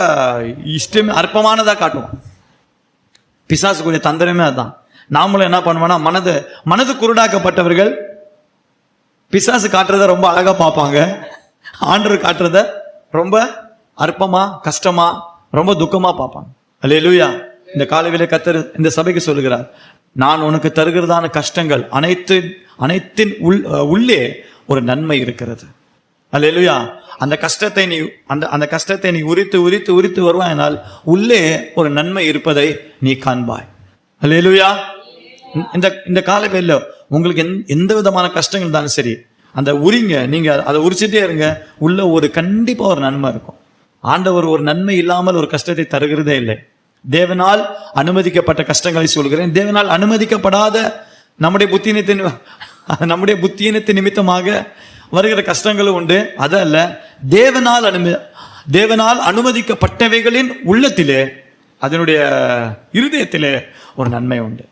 அற்பமானதா காட்டுவான். பிசாசுக்குரிய தந்திரமே அதுதான். நாமளும் என்ன பண்ணுவோம்னா மனது குருடாக்கப்பட்டவர்கள் பிசாசு காட்டுறத ரொம்ப அழகா பார்ப்பாங்க, ஆண்டவர் காட்டுறத ரொம்ப அற்பமா கஷ்டமா ரொம்ப துக்கமா பார்ப்பாங்க. அல்லேலூயா. இந்த காலையிலே கர்த்தர் இந்த சபைக்கு சொல்லுகிறார், நான் உனக்கு தருகிறதான கஷ்டங்கள் அனைத்தின் உள்ளே ஒரு நன்மை இருக்கிறது. அல்லேலூயா. அந்த கஷ்டத்தை நீ உரித்து வருவாயினால் உள்ளே ஒரு நன்மை இருப்பதை நீ காண்பாய். அல்லேலூயா. இந்த காலவேளையில உங்களுக்கு எந்த விதமான கஷ்டங்கள் இருந்தாலும் சரி, அந்த உரிங்க, நீங்க அதை உரிச்சிட்டே இருங்க, உள்ள ஒரு கண்டிப்பா ஒரு நன்மை இருக்கும். ஆண்டவர் ஒரு நன்மை இல்லாமல் ஒரு கஷ்டத்தை தருகிறதே இல்லை. தேவனால் அனுமதிக்கப்பட்ட கஷ்டங்களை சொல்கிறேன். தேவனால் அனுமதிக்கப்படாத நம்முடைய புத்தியினத்தின் நிமித்தமாக வருகிற கஷ்டங்களும் உண்டு. அதல்ல, தேவனால் அனுமதிக்கப்பட்டவைகளின் உள்ளத்திலே, அதனுடைய இருதயத்திலே ஒரு நன்மை உண்டு.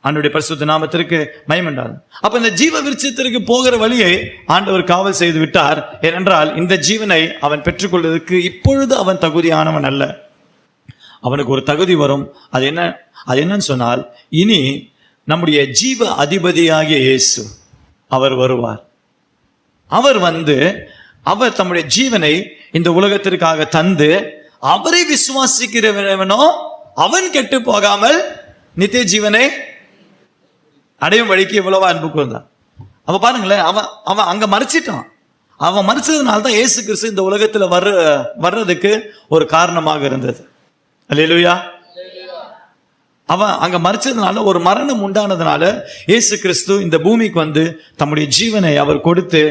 ஆண்டவருடைய பரிசுத்த நாமத்திற்கு மகிமை உண்டாகும். அப்ப இந்த ஜீவ விருட்சத்திற்கு போகிற வழியை ஆண்டவர் காவல் செய்து விட்டார். ஏனென்றால் இந்த ஜீவனை அவன் பெற்றுக்கொள்வதற்கு இப்பொழுது அவன் தகுதியானவன் அல்ல. அவனுக்கு ஒரு தகுதி வரும். அது என்னன்னு சொன்னால், இனி நம்முடைய ஜீவ அதிபதியாகிய இயேசு அவர் வருவார். அவர் அவர் தம்முடைய ஜீவனை இந்த உலகத்திற்காக தந்து, அவரை விசுவாசிக்கிறவனோ அவன் கெட்டு போகாமல் நித்திய ஜீவனை அடையும் வழிக்கு எவ்வளவா அன்பு கூர்ந்தான். அப்ப பாருங்களேன், அவன் அங்க மறைச்சிட்டான். அவன் மறைச்சதுனால்தான் இயேசு கிறிஸ்து இந்த உலகத்துல வர்றதுக்கு ஒரு காரணமாக இருந்தது. அல்லேலூயா. அவன் அங்க மறைச்சதுனால, ஒரு மரணம் உண்டானதுனால இயேசு கிறிஸ்து இந்த பூமிக்கு தம்முடைய ஜீவனை அவர் கொடுத்து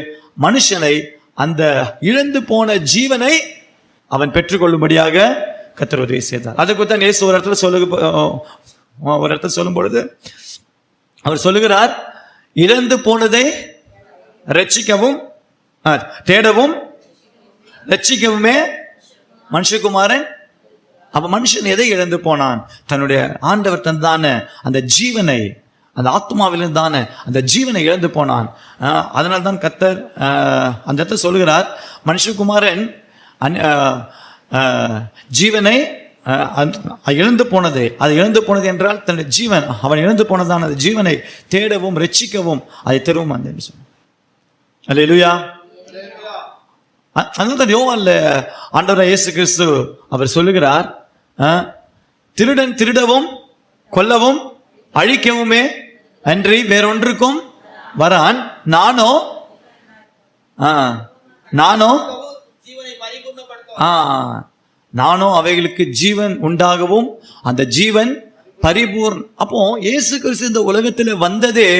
மனுஷனை, அந்த இழந்து போன ஜீவனை அவன் பெற்றுக்கொள்ளும்படியாக கர்த்தர் உதவி செய்தார். அதுக்கு தான் இயேசு ஒரு இடத்துல சொல்லும் பொழுது அவர் சொல்லுகிறார், இழந்து போனதை ரட்சிக்கவும் தேடவும் ரட்சிக்கவுமே மனுஷகுமாரன். அப்ப மனுஷன் எதை இழந்து போனான்? தன்னுடைய ஆண்டவர் தந்தான அந்த ஜீவனை, அந்த ஆத்மாவிலிருந்து தானே அந்த ஜீவனை இழந்து போனான். அதனால்தான் கர்த்தர் அந்த இடத்துல சொல்லுகிறார், மனுஷகுமாரன் ஜீவனை இழந்து போனது. அது இழந்து போனது என்றால் தன்னுடைய ஜீவன், அவன் இழந்து போனதான அந்த ஜீவனை தேடவும் ரட்சிக்கவும் அதை தருவும். அல்லேலூயா. அதனால்தான் யோவான்ல ஆண்டவர் இயேசு கிறிஸ்து அவர் சொல்லுகிறார், திருடன் திருடவும் கொல்லவும் அழிக்கவுமே அன்றி வேறொன்றுக்கும் வரான், நானோ அவைகளுக்கு ஜீவன் உண்டாகவும் அந்த ஜீவன் பரிபூர்ண. அப்போ இயேசு கிறிஸ்து இந்த உலகத்தில் வந்ததே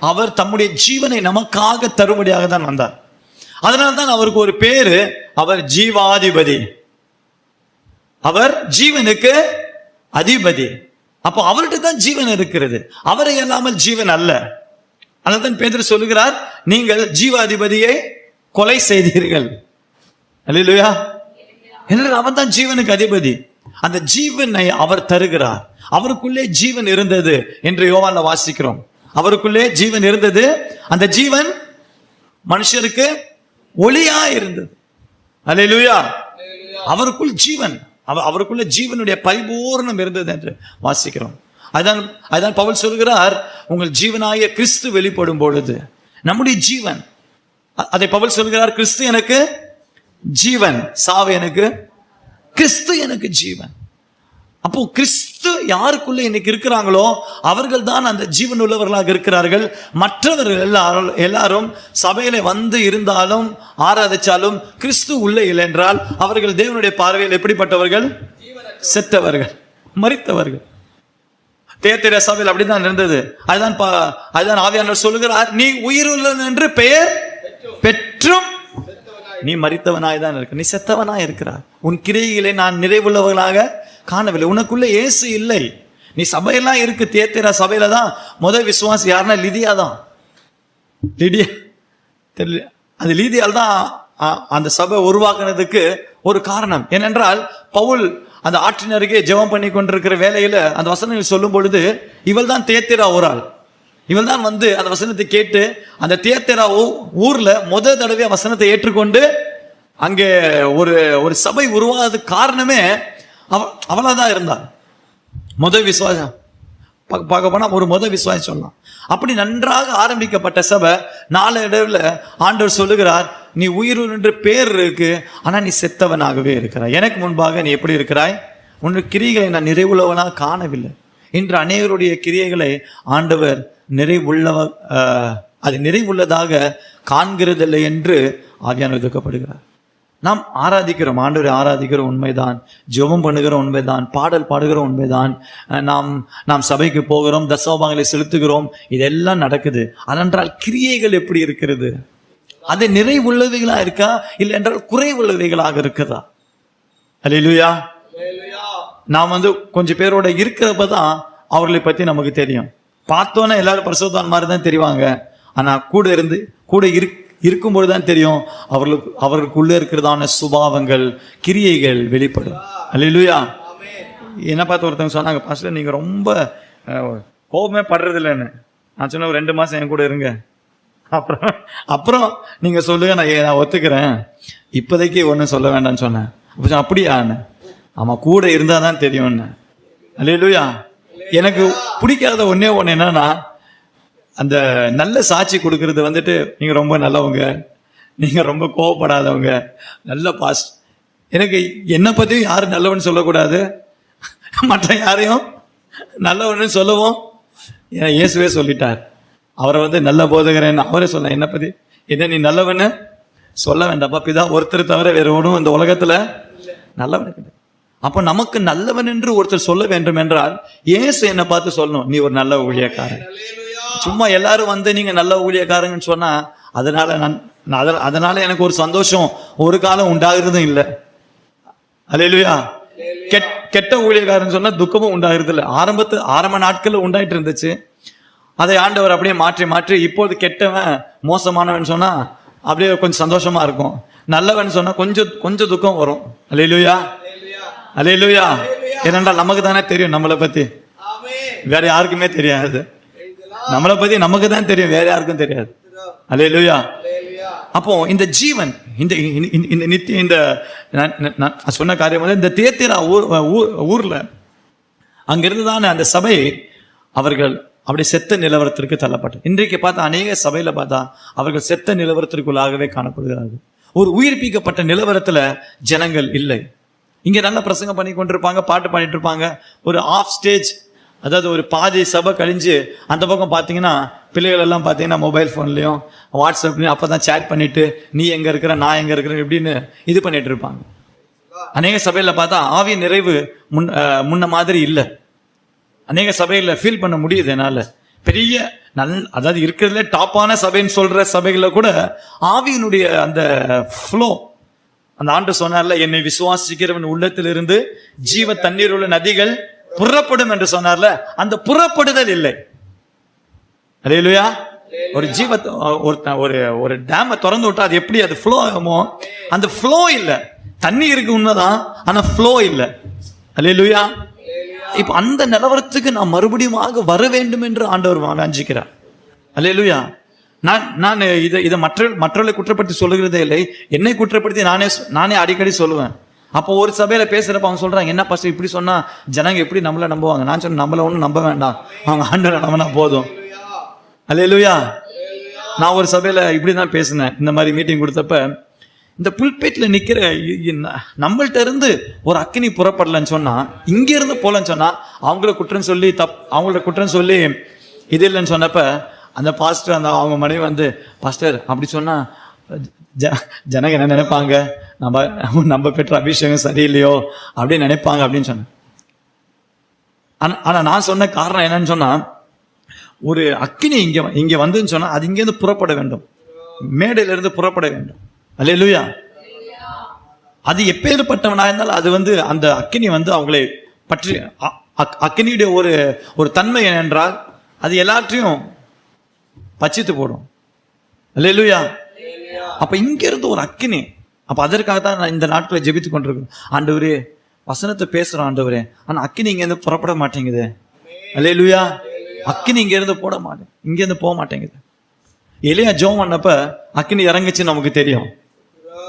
அவர் தம்முடைய ஜீவனை நமக்காக தரும்படியாக தான் வந்தார். அதனால்தான் அவருக்கு ஒரு பேரு, அவர் ஜீவாதிபதி, அவர் ஜீவனுக்கு அதிபதி. அப்போ அவர்கிட்ட தான் ஜீவன் இருக்கிறது, அவரை இல்லாமல் ஜீவன் அல்ல. அதனால்தான் பேதுரு சொல்லுகிறார், நீங்கள் ஜீவாதிபதியை கொலை செய்தீர்கள். அல்லேலூயா. அவன் தான் ஜீவனுக்கு அதிபதி. அந்த ஜீவனை அவர் தருகிறார். அவருக்குள்ளே ஜீவன் இருந்தது என்று யோவான்ல வாசிக்கிறோம். அவருக்குள்ளே ஜீவன் இருந்தது, அந்த ஜீவன் மனுஷருக்கு ஒளியா இருந்தது. அல்லேலூயா. அவருக்குள் ஜீவன், அவருக்குள்ள ஜீவனுடைய பரிபூர்ணம் இருந்தது என்று வாசிக்கிறோம். அதான் பவுல் சொல்கிறார், உங்கள் ஜீவனாகிய கிறிஸ்து வெளிப்படும் பொழுது நம்முடைய ஜீவன், அதை பவுல் சொல்கிறார், கிறிஸ்து எனக்கு ஜீவன், சாவு எனக்கு, கிறிஸ்து எனக்கு ஜீவன். அப்போ கிறிஸ்து யாருக்குள்ள இன்னைக்கு இருக்கிறாங்களோ அவர்கள் தான் அந்த ஜீவன் உள்ளவர்களாக இருக்கிறார்கள். மற்றவர்கள் எல்லாரும் சபையில இருந்தாலும் ஆராதிச்சாலும் கிறிஸ்து உள்ள இல்லை என்றால் அவர்கள் தேவனுடைய பார்வையில் எப்படிப்பட்டவர்கள்? செத்தவர்கள், மரித்தவர்கள். தேத்திர சபையில் அப்படிதான் இருந்தது. அதுதான் ஆவியானவர் சொல்லுகிறார், நீ உயிருள்ளவன் என்று பெயர் பெற்றும் நீ மரித்தவனாய் தான் இருக்க, நீ செத்தவனாய் இருக்கிறார். உன் கிரியைகளை நான் நிறைவுள்ளவர்களாக காணவில்லை. உனக்குள்ள இயேசு இல்லை. நீ சபையெல்லாம் இருக்கு, தேத்திர சபையில தான் முதல் விசுவாசி யாருன்னா லிதியா தான். லிடியா தெரியல, அது லீதியால் தான் அந்த சபை உருவாக்குனதுக்கு ஒரு காரணம். ஏனென்றால் பவுல் அந்த ஆற்றின் அருகே ஜெபம் பண்ணி கொண்டிருக்கிற வேலையில அந்த வசனங்கள் சொல்லும் பொழுது, இவள் தான் தேத்திரா ஒரு ஆள், இவள் தான் அந்த வசனத்தை கேட்டு அந்த தியத்தேரா ஊர்ல முதல் தடவை வசனத்தை ஏற்றுக்கொண்டு அங்கே ஒரு சபை உருவாகிறதுக்கு காரணமே அவளாதான் இருந்தாள். முதல் விசுவாசம் பார்க்க போனா ஒரு முதல் விசுவாசம் சொல்லலாம். அப்படி நன்றாக ஆரம்பிக்கப்பட்ட சபை நாளடைவில் ஆண்டவர் சொல்லுகிறார், நீ உயிர் என்று பேர் இருக்கு, ஆனா நீ செத்தவனாகவே இருக்கிறாய். எனக்கு முன்பாக நீ எப்படி இருக்கிறாய்? உன்னுடைய கிரியைகளை நான் நிறைவுள்ளவனாக காணவில்லை. இன்று அநேகருடைய கிரியைகளை ஆண்டவர் நிறைவுள்ளதாக காண்கிறதில்லை என்று ஆவியானவர் துக்கப்படுகிறார். நாம் ஆராதிக்கிறோம், ஆண்டவரை ஆராதிக்கிற உண்மைதான், ஜெபம் பண்ணுகிற உண்மைதான், பாடல் பாடுகிற உண்மைதான், நாம் சபைக்கு போகிறோம், தசமபாகங்களை செலுத்துகிறோம், இதெல்லாம் நடக்குது. அதென்றால் கிரியைகள் எப்படி இருக்கிறது? அது நிறைவுள்ளவைகளா இருக்கா, இல்லை என்றால் குறைவுள்ளவைகளாக இருக்குதா? அல்லேலூயா. நாம் கொஞ்சம் பேரோட இருக்கிறப்பதான் அவர்களை பத்தி நமக்கு தெரியும். பார்த்தோன்னே எல்லாரும் பரிசுத்தவான் மாதிரி தான் தெரிவாங்க. ஆனா கூட இருக்கும்போது தான் தெரியும் அவர்களுக்குள்ள இருக்கிறதான சுபாவங்கள், கிரியைகள் வெளிப்படும். அல்லேலூயா. என்ன பார்த்து ஒருத்தவங்க சொன்னாங்க, பாஸ்டர் நீங்க ரொம்ப கோபமே படுறது இல்லைன்னு. நான் சொன்ன ஒரு 2 மாசம் என் கூட இருங்க, அப்புறம் நீங்க சொல்லுங்க, நான் ஒத்துக்கிறேன், இப்போதைக்கு ஒன்றும் சொல்ல வேண்டாம்னு சொன்னேன். அப்படியா? ஆமா, கூட இருந்தா தான் தெரியும்னு. அல்லேலூயா. எனக்கு பிடிக்காத ஒண்ணு என்னன்னா, அந்த நல்ல சாட்சி கொடுக்கறது நீங்க ரொம்ப நல்லவங்க, நீங்க ரொம்ப கோவப்படாதவங்க, நல்ல பாஸ்ட். எனக்கு என்னை பத்தியும் யாரும் நல்லவன்னு சொல்லக்கூடாது, மற்ற யாரையும் நல்லவன்னு சொல்லவும் இயேசுவே சொல்லிட்டார். அவரை நல்ல போதகரன்னு அவரே சொல்ல, என்னை பத்தி என்ன நீ நல்லவன்னு சொல்ல வேண்டாப்பா, பிதா ஒருத்தர் தவிர வேற ஒன்றும் இந்த உலகத்துல நல்லவன் கிடையாது. அப்ப நமக்கு நல்லவன் என்று ஒருத்தர் சொல்ல வேண்டும் என்றால் இயேசு என்னை பார்த்து சொல்லணும், நீ ஒரு நல்ல ஊழியக்காரன். சும்மா எல்லாரும் நீங்க நல்ல ஊழியக்காரங்கன்னு சொன்னா அதனால எனக்கு ஒரு சந்தோஷம் ஒரு காலம் உண்டாகிறதும் இல்லை. அல்லேலூயா. கெட்ட ஊழியக்காரன் சொன்னா துக்கமும் உண்டாகிறது இல்லை. ஆரம்ப நாட்கள்ல உண்டாயிட்டு இருந்துச்சு. அதை ஆண்டவர் அப்படியே மாற்றி இப்போது கெட்டவன் மோசமானவன் சொன்னா அப்படியே கொஞ்சம் சந்தோஷமா இருக்கும். நல்லவன் சொன்னா கொஞ்சம் துக்கம் வரும். அல்லேலூயா. அல்லேலூயா. ஏனென்றால் நமக்கு தானே தெரியும் நம்மளை பத்தி, வேற யாருக்குமே தெரியாது. நம்மளை பத்தி நமக்கு தான் தெரியும், வேற யாருக்கும் தெரியாது. அல்லேலூயா. அப்போ இந்த ஜீவன், இந்த சொன்ன காரியம் இந்த தியத்திரா ஊர்ல அங்கிருந்து தானே அந்த சபை அவர்கள் அப்படி செத்த நிலவரத்திற்கு தள்ளப்பட்டது. இன்றைக்கு பார்த்தா அநேக சபையில பார்த்தா அவர்கள் செத்த நிலவரத்திற்குள்ளாகவே காணப்படுகிறார்கள். ஒரு உயிர்ப்பிக்கப்பட்ட நிலவரத்துல ஜனங்கள் இல்லை. இங்க நல்ல பிரசங்கம் பண்ணி கொண்டிருப்பாங்க, பாட்டு பாடிட்டு இருப்பாங்க. ஒரு ஆஃப் ஸ்டேஜ், அதாவது ஒரு பாதி சபை கழிஞ்சு அந்த பக்கம் பார்த்தீங்கன்னா பிள்ளைகள் எல்லாம் பார்த்தீங்கன்னா மொபைல் ஃபோன்லையும் வாட்ஸ்அப்லையும் அப்பதான் சேட் பண்ணிட்டு நீ எங்க இருக்கிற நான் எங்க இருக்கிறேன் இப்படின்னு இது பண்ணிட்டு இருப்பாங்க. அநேக சபையில பார்த்தா ஆவி நிறைவு முன்ன மாதிரி இல்லை. அநேக சபையில ஃபீல் பண்ண முடியுது என்னால. பெரிய அதாவது இருக்கிறதுல டாப்பான சபைன்னு சொல்ற சபைகளை கூட ஆவியினுடைய அந்த ஃப்ளோ, அந்த ஆண்டு சொன்னார்ல, என்னை விசுவாசிக்கிறவன் உள்ளத்திலிருந்து ஜீவ தண்ணீர் உள்ள நதிகள் புறப்படும் என்று சொன்னார்ல, அந்த புறப்படுதல் இல்லை. அல்லேலூயா. ஒரு ஒரு டேமை திறந்து விட்டா அது எப்படி அது ஃப்ளோ ஆகுமோ அந்த ஃப்ளோ இல்லை. தண்ணி இருக்கு உண்மைதான், ஆனா ஃப்ளோ இல்லை. அல்லேலூயா. இப்ப அந்த நிலவரத்துக்கு நான் மறுபடியும் வர வேண்டும் என்று ஆண்டவர் வாஞ்சிக்கிறார். அல்லேலூயா. நான் இதை மற்றவர்களை குற்றப்படுத்தி சொல்லுகிறதே இல்லை, என்னை குற்றப்படுத்தி நானே அடிக்கடி சொல்லுவேன். அப்போ ஒரு சபையில பேசுறப்ப அவங்க சொல்றாங்க, என்ன பாஸ்டர் இப்படி சொன்னா ஜனங்க எப்படி நம்மள நம்புவாங்க? நான் சொன்ன நம்மள ஒன்றும் நம்ப வேண்டாம், அவங்க ஆண்டவரை நம்பினா போதும். அல்லேலூயா. நான் ஒரு சபையில இப்படிதான் பேசினேன். இந்த மாதிரி மீட்டிங் கொடுத்தப்ப இந்த புல்பேட்ல நிக்கிற நம்மள்ட்ட இருந்து ஒரு அக்கினி புறப்படலன்னு சொன்னா, இங்க இருந்து போலன்னு சொன்னா அவங்கள குற்றம் சொல்லி இது இல்லைன்னு சொன்னப்ப அந்த பாஸ்டர் அவங்க மனைவி பாஸ்டர் அப்படி சொன்னா ஜனங்க என்ன நினைப்பாங்க, நம்ம பெற்ற அபிஷேகம் சரியில்லையோ அப்படின்னு நினைப்பாங்க அப்படின்னு சொன்னேன். ஆனா நான் சொன்ன காரணம் என்னன்னு சொன்னா, ஒரு அக்கினி இங்க வந்துன்னு சொன்னா அது இங்கேருந்து புறப்பட வேண்டும், மேடையில இருந்து புறப்பட வேண்டும். அல்லேலூயா. அது எப்பேற்பட்டவனா இருந்தாலும் அது அந்த அக்கினி அவங்களை பற்றி அக்கினியுடைய ஒரு தன்மை என்றால் அது எல்லாற்றையும் பச்சித்து போடும். அல்லேலூயா. அப்ப இங்க இருந்து ஒரு அக்கினி. அப்ப அதற்காக தான் நான் இந்த நாட்களை ஜெபித்து கொண்டிருக்கேன். ஆண்டவரே வசனத்தை பேசுறோம் ஆண்டவரே, ஆனா அக்கினி இங்க இருந்து புறப்பட மாட்டேங்குது. அல்லேலூயா. அக்கினி இங்க இருந்து இங்க இருந்து போக மாட்டேங்குது. எலியா ஜெபம் பண்ணப்ப அக்கினி இறங்குச்சு நமக்கு தெரியும்,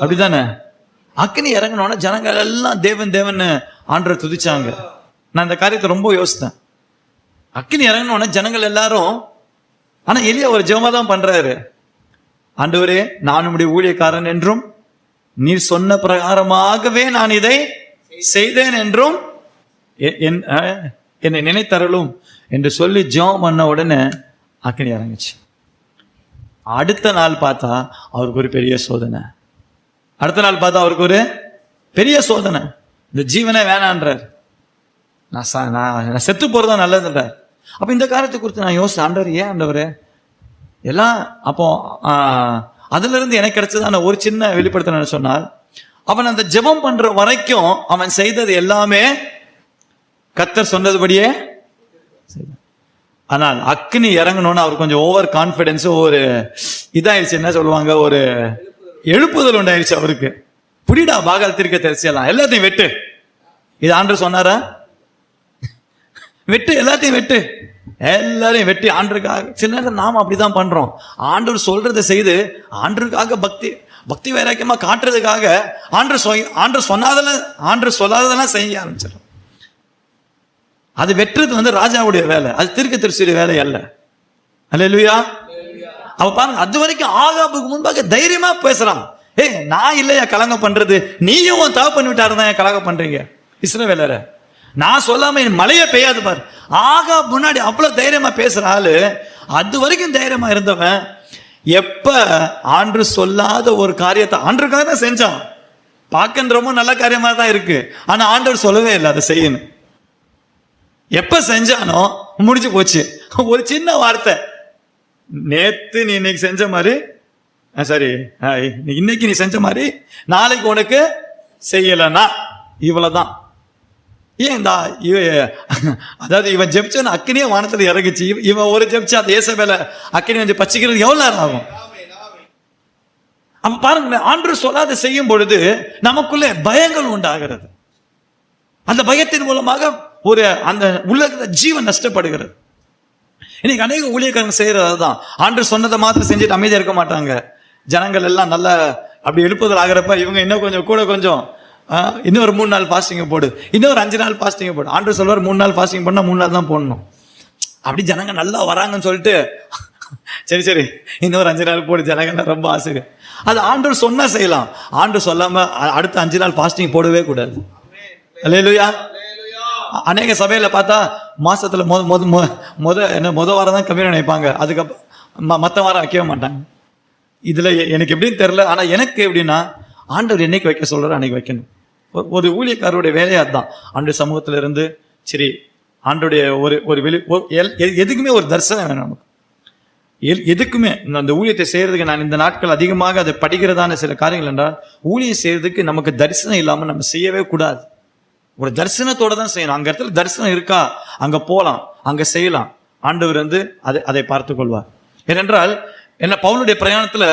அப்படித்தானே? அக்கினி இறங்கினோன்னா ஜனங்கள் எல்லாம் தேவன் தேவன் ஆண்டவரை துதிச்சாங்க. நான் இந்த காரியத்தை ரொம்ப யோசித்தேன். அக்கினி இறங்கினோன்னா ஜனங்கள் எல்லாரும், ஆனா எலியா ஒரு ஜெபமா தான் பண்றாரு. ஆண்டவரே நான் உம்முடைய ஊழியக்காரன் என்றும் நீர் சொன்ன பிரகாரமாகவே நான் இதை செய்தேன் என்றும் என்னை நினைத்தருளும் என்று சொல்லி ஜெபம் பண்ண உடனே அக்கினி இறங்குச்சு. அடுத்த நாள் பார்த்தா அவருக்கு ஒரு பெரிய சோதனை. அடுத்த நாள் பார்த்தா அவருக்கு ஒரு பெரிய சோதனை, இந்த ஜீவனே வேணான்றார், நான் செத்து போறதா நல்லதுன்றார். அப்ப இந்த காரியத்தை குறித்து நான் யோசிச்சேன், ஆண்டவர் ஏன் ஆண்டவர் எல்லாம். அப்போ அதுல இருந்து எனக்கு கிடைச்சதான ஒரு சின்ன வெளிப்படுத்தணும்னு சொன்னால், அவன் அந்த ஜெபம் பண்ற வரைக்கும் அவன் செய்தது எல்லாமே கர்த்தர் சொன்னதுபடியே செய்தான். ஆனால் அக்னி இறங்கணும்னு அவர் கொஞ்சம் ஓவர் கான்பிடன்ஸ், ஒரு இதாயிருச்சு, என்ன சொல்லுவாங்க, ஒரு எழுப்புதல் உண்டாயிருச்சு அவருக்கு. புடிடா பாகால் தீர்க்க தரிசியெல்லாம் எல்லாத்தையும் வெட்டு, இது ஆண்டவர் சொன்னாரா? வெட்டு, எல்லாத்தையும் வெட்டு, எல்லாரையும் வெட்டி ஆண்டருக்காக. சில நேரம் நாம அப்படிதான் பண்றோம், ஆண்டவர் சொல்றதை செய்து ஆண்டருக்காக பக்தி வைராக்கியமா காட்டுறதுக்காக ஆண்டவர் சொல்லாததெல்லாம் செய்ய ஆரம்பிச்சிடும். அது வெட்டுறது ராஜாவுடைய வேலை, அது தீர்க்கதரிசியுடைய வேலை அல்ல. அல்லேலூயா. அவ பாருங்க, அது வரைக்கும் ஆகாபுக்கு முன்பாக தைரியமா பேசுறான். நான் இல்லையா கலங்க பண்றது, நீயும் உன் தகப்பன் விட்டாரு தான் கலங்க பண்றீங்க இஸ்ரவேலரை, நான் சொல்லாம மழையே பெய்யாது பாரு. ஆகா முன்னாடி அவ்வளவு தைரியமா பேசுற ஆளு, அது வரைக்கும் தைரியமா இருந்தவன் எப்ப ஆண்டு சொல்லாத ஒரு காரியத்தை ஆண்டுக்காக தான் செஞ்சான். பார்க்க ரொம்ப நல்ல காரியமா தான் இருக்கு, ஆனா ஆண்டவர் சொல்லவே இல்லை அதை செய்யணும். எப்ப செஞ்சானோ முடிஞ்சு போச்சு. ஒரு சின்ன வார்த்தை, நேத்து நீ இன்னைக்கு செஞ்ச மாதிரி, சரி இன்னைக்கு நீ செஞ்ச மாதிரி நாளைக்கு உனக்கு செய்யலன்னா இவ்வளவுதான். ஏன் அதாவது இவன் ஜெபிச்சவன் அக்கினியே வானத்துல இறங்குச்சு, இவன் ஒரு ஜெபிச்சா அந்த ஏசபேல அக்கினி வந்து பச்சிக்கிறது எவ்வளவு நேரம் ஆகும்? அப்ப பாருங்க, ஆண்டவர் சொல்லாத செய்யும் பொழுது நமக்குள்ளே பயங்கள் உண்டாகிறது. அந்த பயத்தின் மூலமாக ஒரு அந்த உலக ஜீவன் நஷ்டப்படுகிறது. இன்னைக்கு அநேக ஊழியக்காரங்க செய்யறது தான், ஆண்டவர் சொன்னதை மாத்திரம் செஞ்சுட்டு அமைதியா இருக்க மாட்டாங்க. ஜனங்கள் எல்லாம் நல்லா அப்படி எழுப்புதல் ஆகிறப்ப இவங்க இன்னும் கொஞ்சம் இன்னொரு 3 நாள் ஃபாஸ்டிங் போடு, இன்னொரு 5 நாள் ஃபாஸ்டிங் போடு. ஆண்டவர் சொல்வார் 3 நாள் ஃபாஸ்டிங் பண்ணா 3 நாள் தான் போடணும். அப்படி ஜனங்க நல்லா வராங்கன்னு சொல்லிட்டு சரி இன்னொரு 5 நாள் போடு, ஜனங்க ரொம்ப ஆசை. அது ஆண்டவர் சொன்னா செய்யலாம், ஆண்டவர் சொல்லாம அடுத்த 5 நாள் ஃபாஸ்டிங் போடவே கூடாது. அல்லேலூயா. அநேக சபையில பார்த்தா மாசத்துல முத வாரம் தான் கம்மியா நினைப்பாங்க, அதுக்கப்புறம் மற்ற வாரம் வைக்கவே மாட்டாங்க. இதுல எனக்கு எப்படின்னு தெரியல, ஆனா எனக்கு எப்படின்னா ஆண்டவர் என்னைக்கு வைக்க சொல்றாரு அன்னைக்கு வைக்கணும். ஒரு ஊழியக்காரருடைய வேலையா தான் ஆண்டவர் சமூகத்துல இருந்து சரி ஆண்டோடைய ஒரு வெளி எதுக்குமே ஒரு தரிசனம் வேணும் நமக்கு. எதுக்குமே அந்த ஊழியத்தை செய்யறதுக்கு நான் இந்த நாட்கள் அதிகமாக அதை படிக்கிறதான சில காரியங்கள் என்றால், ஊழியம் செய்யறதுக்கு நமக்கு தரிசனம் இல்லாம நம்ம செய்யவே கூடாது. ஒரு தரிசனத்தோட தான் செய்யணும். அங்க இடத்துல தரிசனம் இருக்கா, அங்க போலாம், அங்க செய்யலாம். ஆண்டவர் அதை பார்த்து கொள்வார். ஏனென்றால் என்ன, பவுலுடைய பிரயாணத்துல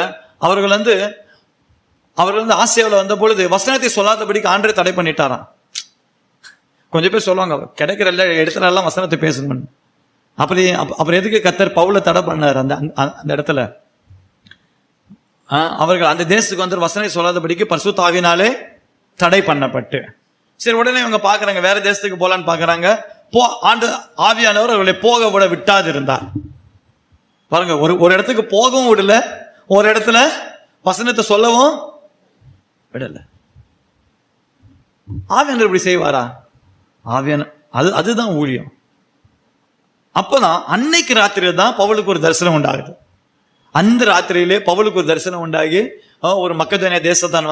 அவர்கள் ஆசியாவில் வந்த பொழுது வசனத்தை சொல்லாதபடிக்கு ஆண்டவரே தடை பண்ணிட்டாராம். கொஞ்சம் பேர் சொல்லுவாங்க கிடைக்கிற இடத்துல எல்லாம் வசனத்தை பேசணும். அப்புறம் எதுக்கு கர்த்தர் பவுலை தடை பண்ணார் அந்த இடத்துல? அவர்கள் அந்த தேசத்துக்கு வசனத்தை சொல்லாதபடிக்கு பரிசுத்த ஆவியினாலே தடை பண்ணப்பட்டு, சரி உடனே இவங்க பாக்குறாங்க வேற தேசத்துக்கு போலான்னு பாக்குறாங்க. ஆவியானவர் அவர்களை போக விட விட்டாது இருந்தார். பாருங்க, ஒரு இடத்துக்கு போகவும் விடல, ஒரு இடத்துல வசனத்தை சொல்லவும் விடல. ஆவியானவர் இப்படி செய்வாரா? ஆவியான அதுதான் ஊழியம். அப்பதான் அன்னைக்கு ராத்திரியில தான் பவுலுக்கு ஒரு தரிசனம் உண்டாகுது. அந்த ராத்திரியிலே பவுலுக்கு ஒரு தரிசனம் உண்டாகி ஒரு மக்கதோனியா தேசத்தான்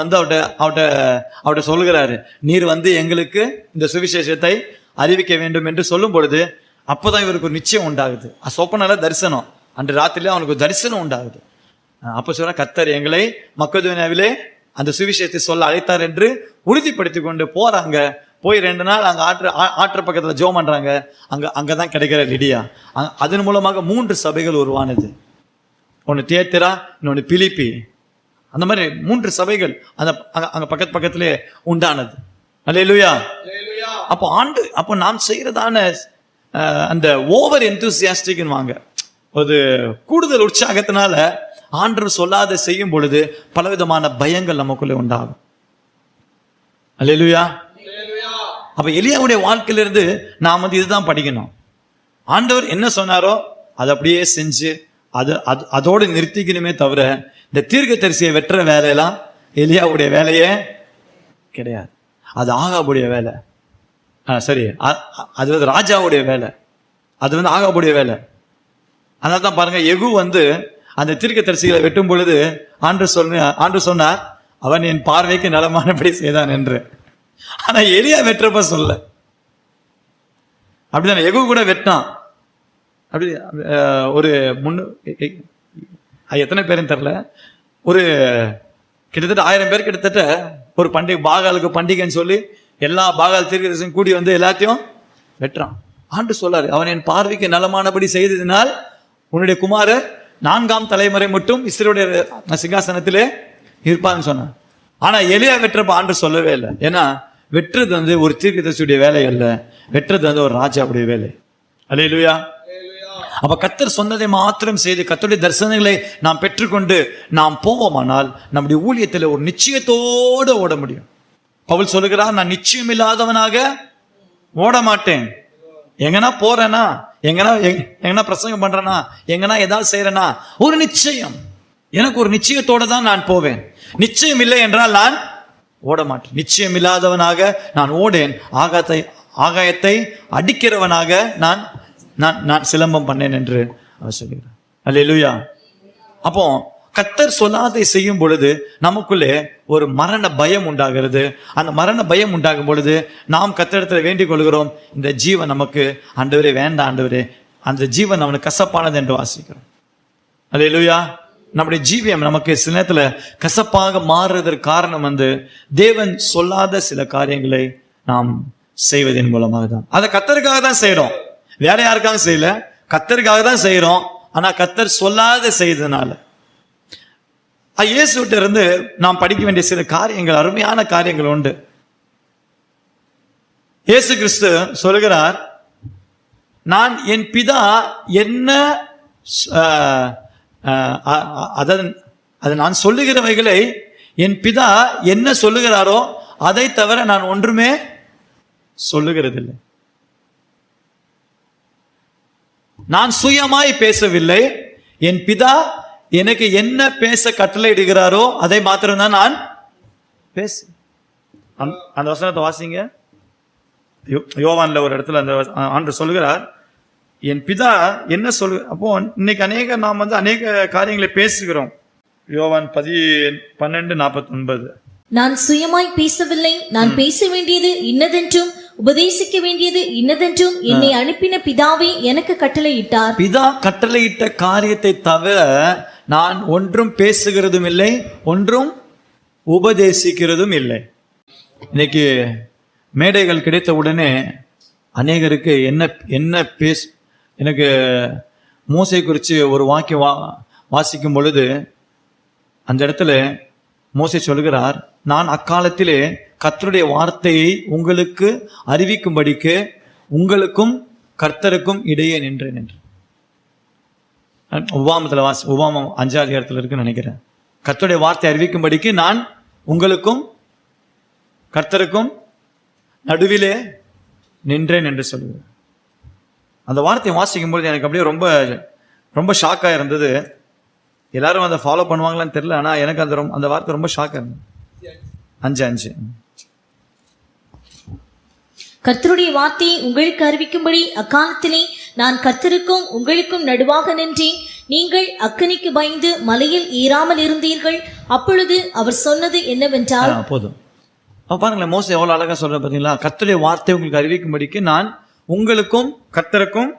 அவட்ட சொல்லுகிறாரு, நீர் எங்களுக்கு இந்த சுவிசேஷத்தை அறிவிக்க வேண்டும் என்று சொல்லும் பொழுது அப்பதான் இவருக்கு ஒரு நிச்சயம் உண்டாகுது. சொப்பனால தரிசனம், அன்று ராத்திரியில அவனுக்கு ஒரு தரிசனம் உண்டாகுது. அப்ப சொல்ற கர்த்தர் எங்களை மக்கதோனியாவிலே அந்த சுவிசேஷத்தை சொல்ல அழைத்தார் என்று உறுதிப்படுத்தி கொண்டு போறாங்க. போய் 2 நாள் அங்க ஆற்று பக்கத்துல ஜெபம் பண்றாங்க. அங்கதான் கிடைக்கிற லிடியா. அதன் மூலமாக 3 சபைகள் உருவானது. ஒன்னு தியேத்திரா, இன்னொன்னு பிலிப்பி. அந்த மாதிரி 3 சபைகள் அங்க பக்கத்திலே உண்டானது. அல்லேலூயா. அப்போ நாம் செய்யறதான அந்த ஓவர் எந்தூசியாஸ்டிக் வாங்க, ஒரு கூடுதல் உற்சாகத்தினால ஆண்டவர் சொல்லாத செய்யும் பொழுது பலவிதமான பயங்கள் நமக்குள்ளே உண்டாகும். அல்லேலூயா. அப்ப எலியாவுடைய வாழ்க்கையிலிருந்து நாம் இதுதான் படிக்கணும். ஆண்டவர் என்ன சொன்னாரோ அதை அப்படியே செஞ்சு அதோடு நிறுத்திக்கணுமே தவிர இந்த தீர்க்கதரிசியை வெற்ற வேலையெல்லாம் எலியாவுடைய வேலையே கிடையாது. அது ஆகாபுடைய வேலை. சரி, அது ராஜாவுடைய வேலை, அது ஆகாபுடைய வேலை. அதனால தான் பாருங்க, யெகூ அந்த தீர்க்கதரிசிகளை வெட்டும் பொழுது ஆண்டு சொன்னார், அவன் என் பார்வைக்கு நலமானபடி செய்தான் என்று. ஆனா எலியா வெட்டுறப்ப சொல்ல. அப்படிதான் எகு கூட வெட்டான். அப்படி ஒரு எத்தனை பேருன்னு தெரியல, ஒரு கிட்டத்தட்ட 1000 பேர் கிட்டத்தட்ட ஒரு பண்டிகை, பாகாலுக்கு பண்டிகைன்னு சொல்லி எல்லா பாகால் தீர்க்கதரிசியும் கூடி வந்து எல்லாத்தையும் வெட்டுறான். ஆண்டு சொல்லாரு, அவன் என் பார்வைக்கு நலமானபடி செய்ததினால் உன்னுடைய குமாரர் 4ஆம் தலைமுறை மட்டும் இஸ்ரவேலுடைய சிங்காசனத்திலே இருப்பான்னு சொன்னான். ஆனா எலியா வெட்டுறப்ப ஆண்டு சொல்லவே இல்லை. ஏன்னா வெட்டுறது வந்து ஒரு தீர்க்கதரிசியுடைய வேலை அல்ல, வெட்டுறது வந்து ஒரு ராஜாவுடைய வேலை. அல்லேலூயா. அப்ப கர்த்தர் சொன்னதை மாத்திரம் செய்து கர்த்தருடைய தரிசனங்களை நாம் பெற்றுக்கொண்டு நாம் போவோமானால் நம்முடைய ஊழியத்தில் ஒரு நிச்சயத்தோடு ஓட முடியும். பவுல் சொல்லுகிறார், நான் நிச்சயம் இல்லாதவனாக ஓட மாட்டேன். எங்கன்னா போறேனா, எங்கன்னா பிரசங்கம் பண்றேனா, எங்கன்னா ஏதாவது செய்யறேனா, ஒரு நிச்சயம், எனக்கு ஒரு நிச்சயத்தோட தான் நான் போவேன். நிச்சயம் இல்லை என்றால் நான் ஓட மாட்டேன். நிச்சயம் இல்லாதவனாக நான் ஓடேன், ஆகாயத்தை அடிக்கிறவனாக நான் நான் சிலம்பம் பண்ணேன் என்று அவர் சொல்கிறார். அல்லேலூயா. அப்போ கர்த்தர் சொல்லாதை செய்யும் பொழுது நமக்குள்ளே ஒரு மரண பயம் உண்டாகிறது. அந்த மரண பயம் உண்டாகும் பொழுது நாம் கர்த்தரிடத்தில் வேண்டிக் கொள்கிறோம், இந்த ஜீவன் நமக்கு ஆண்டவரே வேண்டாம், ஆண்டவரே அந்த ஜீவன் அவனுக்கு கசப்பானது என்று வாசிக்கிறோம். அல்லேலூயா. நம்முடைய ஜீவியம் நமக்கு சில நேரத்தில் கசப்பாக மாறுறதற்கு காரணம் வந்து தேவன் சொல்லாத சில காரியங்களை நாம் செய்வதன் மூலமாக தான். அதை கர்த்தருக்காக தான் செய்யறோம், வேற யாருக்காக செய்யல, கர்த்தருக்காக தான் செய்யறோம். ஆனா கர்த்தர் சொல்லாத செய்ததுனால இயேசுகிட்ட இருந்து நாம் படிக்க வேண்டிய சில காரியங்கள், அருமையான காரியங்கள் உண்டு. இயேசு கிறிஸ்து சொல்கிறார், நான் என் பிதா என்ன அது நான் சொல்லுகிறவைகளை என் பிதா என்ன சொல்லுகிறாரோ அதை தவிர நான் ஒன்றுமே சொல்லுகிறதில்லை. நான் சுயமாய் பேசவில்லை, என் பிதா எனக்கு என்ன பேச கட்டளையிடுகிறாரோ அதை மாத்திரம் தான் நான் பேச. அந்த வசனத்தை வாசிங்க. யோவான்ல ஒரு இடத்துல அந்த ஆண்டு சொல்லுகிறார், என் பிதா என்ன சொல்லு. அப்போ இன்னைக்கு நாம் வந்து அநேக காரியங்களை பேசுகிறோம். யோவான் 12:49. நான் சுயமாய் பேசவில்லை, நான் பேச வேண்டியது இன்னதென்றும் உபதேசிக்க வேண்டியது இன்னதென்றும் என்னை அனுப்பின பிதாவே எனக்கு கட்டளையிட்டார். பிதா கட்டளையிட்ட காரியத்தை தவிர நான் ஒன்றும் பேசுகிறதும் இல்லை, ஒன்றும் உபதேசிக்கிறதும் இல்லை. இன்னைக்கு மேடைகள் கிடைத்த உடனே அநேகருக்கு என்ன எனக்கு மோசே குறித்து ஒரு வாக்கியம் வாசிக்கும் பொழுது அந்த இடத்துல மோசே சொல்கிறார், நான் அக்காலத்திலே கர்த்தருடைய வார்த்தையை உங்களுக்கு அறிவிக்கும்படிக்கு உங்களுக்கும் கர்த்தருக்கும் இடையே நின்றேன் என்று. உபாமத்தில் உபாமம் 5ஆம் அதிகாரத்தில் இருக்குன்னு நினைக்கிறேன். கர்த்தருடைய வார்த்தை அறிவிக்கும்படிக்கு நான் உங்களுக்கும் கர்த்தருக்கும் நடுவிலே நின்றேன் என்று சொல்லுவேன். அந்த வார்த்தையை வாசிக்கும் பொழுது எனக்கு அப்படியே ரொம்ப ரொம்ப ஷாக்காக இருந்தது. எல்லாரும் அதை ஃபாலோ பண்ணுவாங்களான்னு தெரியல, ஆனால் எனக்கு அந்த வார்த்தை ரொம்ப ஷாக்காக இருந்தது. 5:5. கர்த்தருடைய வார்த்தையை உங்களுக்கு அறிவிக்கும்படி அக்காலத்திலே நான் கர்த்தருக்கும் உங்களுக்கும் நடுவாக நின்றேன். நீங்கள் அக்கினிக்கு பயந்து மலையில் ஏறாமல் இருந்தீர்கள். அப்பொழுது அவர் சொன்னது என்னவென்றால், போதும் பாருங்களேன், மோசே எவ்வளவு அழகா சொல்ற பாத்தீங்களா. கர்த்தருடைய வார்த்தை உங்களுக்கு அறிவிக்கும்படிக்கு நான் உங்களுக்கும் கர்த்தருக்கும்.